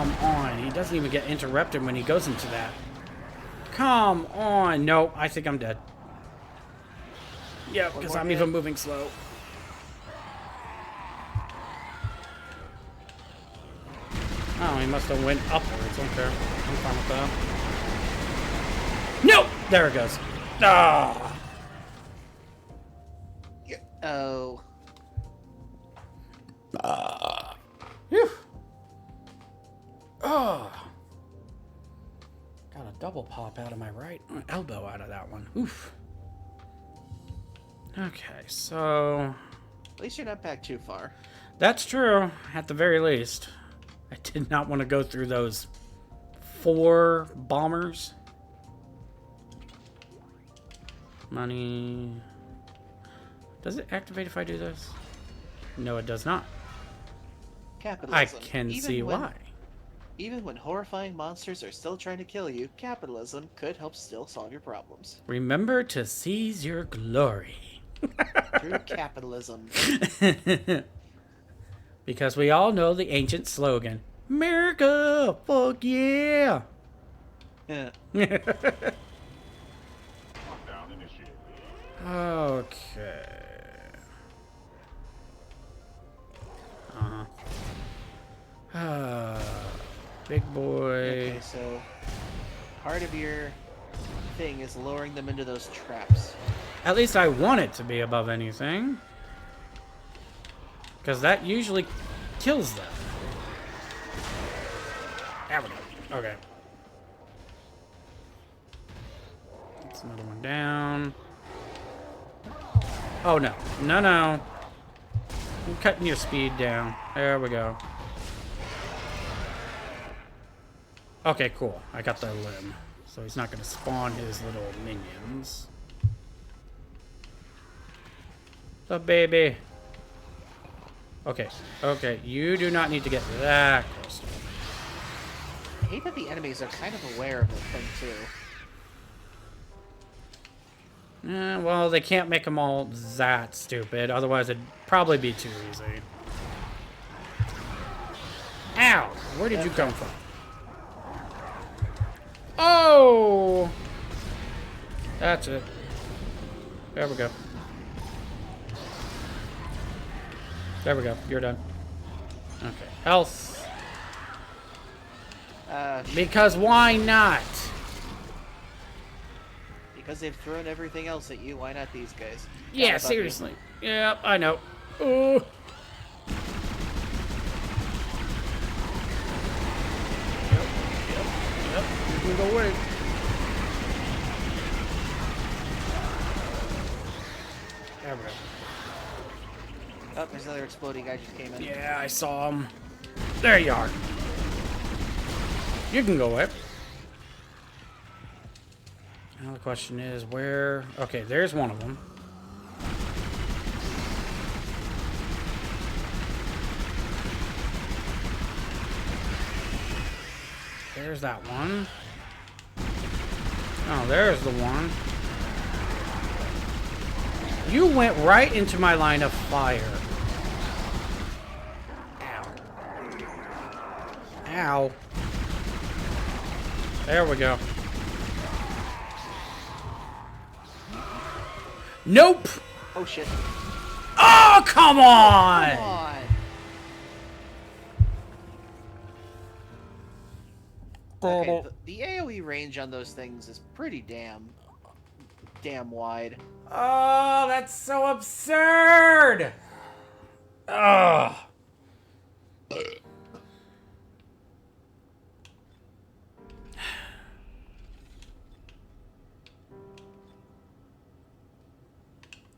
come on. He doesn't even get interrupted when he goes into that. Come on. Nope, I think I'm dead. Yep, because I'm even moving slow. Oh, he must have went upwards. Okay, I'm fine with that. Nope! There it goes. Ah! Yeah. Oh. Phew. Oh. Got a double pop out of my right elbow out of that one. Oof. Okay, so... At least you're not back too far. That's true, at the very least. I did not want to go through those 4 bombers. Money... Does it activate if I do this? No, it does not. Capitalism. I can see why. Even when horrifying monsters are still trying to kill you, capitalism could help still solve your problems. Remember to seize your glory. True capitalism. Because we all know the ancient slogan. America! Fuck yeah! Yeah. Okay. Big boy. Okay, so part of your thing is lowering them into those traps. At least I want it to be above anything. Because that usually kills them. There we go. Okay. That's another one down. Oh, no. No, no. I'm cutting your speed down. There we go. Okay, cool. I got the limb. So he's not going to spawn his little minions. The baby. Okay. Okay. You do not need to get that close to me. I hate that the enemies are kind of aware of the thing, too. Well, they can't make them all that stupid. Otherwise, it'd probably be too easy. Ow! Where did you come from? Oh! That's it. There we go. There we go. You're done. Okay. Health. Because why not? Because they've thrown everything else at you, why not these guys? Yeah, seriously. Yep, I know. Ooh. Yep. You can go away. There we go. Oh, there's another exploding guy just came in. Yeah, I saw him. There you are. You can go away. Now the question is where... Okay, there's one of them. There's that one. Oh, there's the one. You went right into my line of fire. Ow. Ow. There we go. Nope! Oh, shit. Oh, come on! Come on! Okay, the AoE range on those things is pretty damn wide. Oh, that's so absurd! Ugh.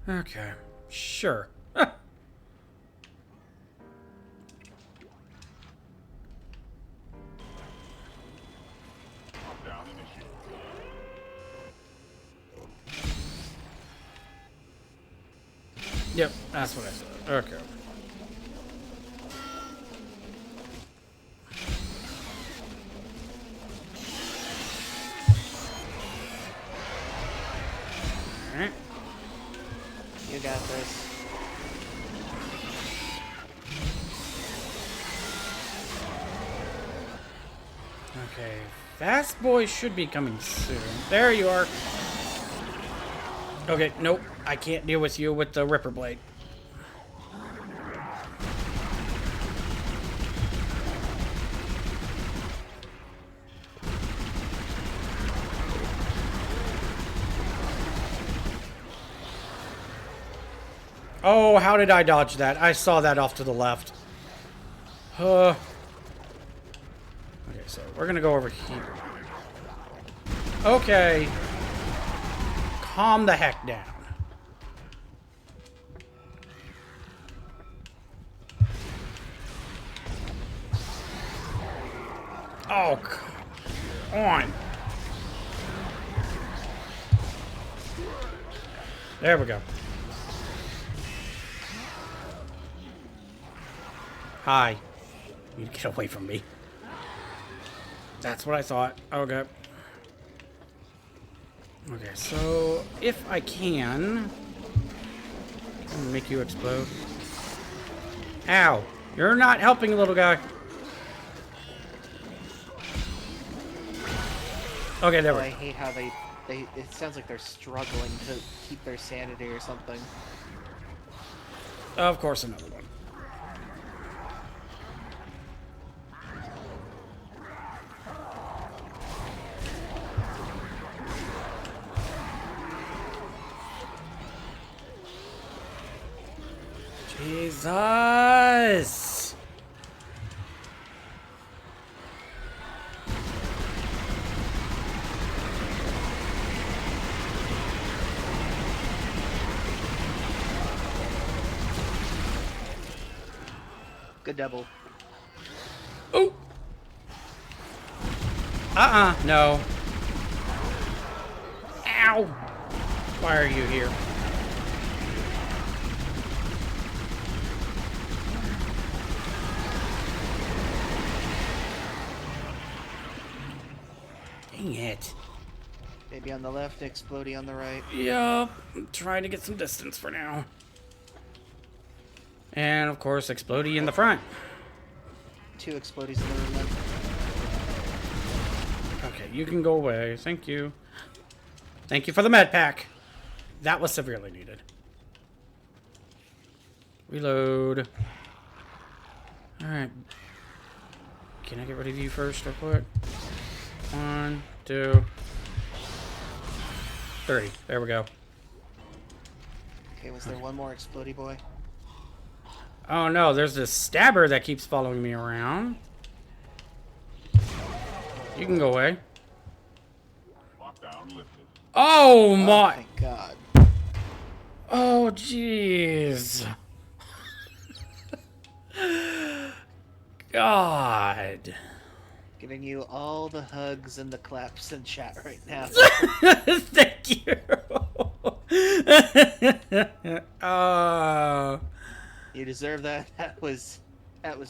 Okay, sure. Yep, that's what I said. Okay. Alright. You got this. Okay, Fast Boy should be coming soon. There you are. Okay, nope. I can't deal with you with the Ripper Blade. Oh, how did I dodge that? I saw that off to the left. Okay, so we're gonna go over here. Okay. Calm the heck down. Oh, come on. There we go. Hi. You need to get away from me. That's what I thought. Okay. Okay, so if I can, I'm gonna make you explode. Ow! You're not helping, little guy. Okay, there we go. I hate how they it sounds like they're struggling to keep their sanity or something. Of course, another one. Jesus! Good double. Oh! No. Ow! Why are you here? Dang it. Maybe on the left, explodey on the right. Yup. I'm trying to get some distance for now. And, of course, explodey in the front. 2 explodies in the room then. Okay, you can go away. Thank you. Thank you for the med pack. That was severely needed. Reload. Alright. Can I get rid of you first real quick? 1, 2, 3. There we go. Okay, was there one more explodey boy? Oh no, there's this stabber that keeps following me around. You can go away. Oh my! Thank God. Oh jeez. God. Giving you all the hugs and the claps in chat right now. Thank you. You deserve that. That was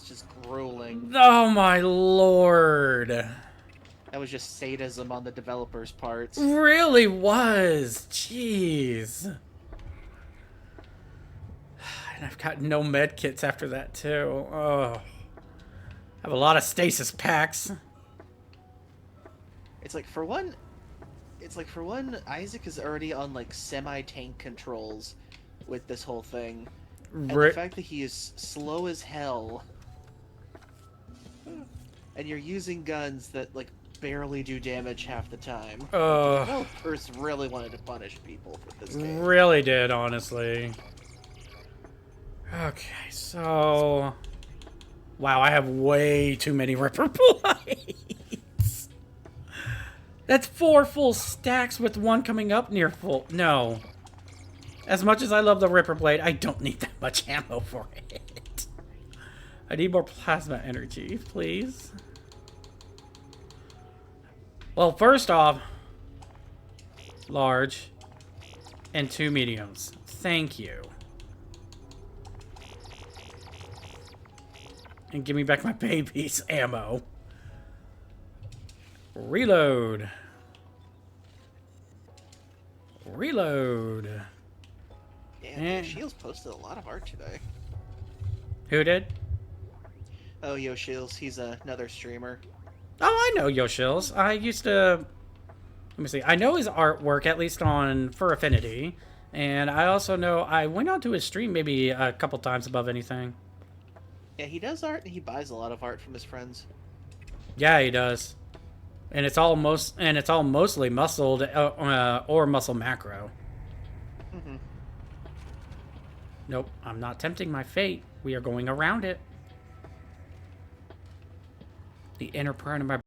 just grueling. Oh my lord. That was just sadism on the developer's part. Really was. Jeez. And I've got no med kits after that too. Oh. I have a lot of stasis packs. It's like for one, Isaac is already on like semi-tank controls with this whole thing. And the fact that he is slow as hell, and you're using guns that like barely do damage half the time. The developers really wanted to punish people with this game. Really did, honestly. Okay, so wow, I have way too many Ripper Blades. That's 4 full stacks with one coming up near full. No. As much as I love the Ripper Blade, I don't need that much ammo for it. I need more plasma energy, please. Well, first off, large and 2 mediums. Thank you. And give me back my baby's ammo. Reload. Reload. Yeah, Shields posted a lot of art today. Who did? Oh, Yo Shields, he's another streamer. Oh, I know Yoshills. I used to... Let me see. I know his artwork, at least on For Affinity. And I also know I went onto his stream maybe a couple times above anything. Yeah, he does art and he buys a lot of art from his friends. Yeah, he does. And it's all mostly muscled or muscle macro. Mm-hmm. Nope, I'm not tempting my fate. We are going around it. The inner part of my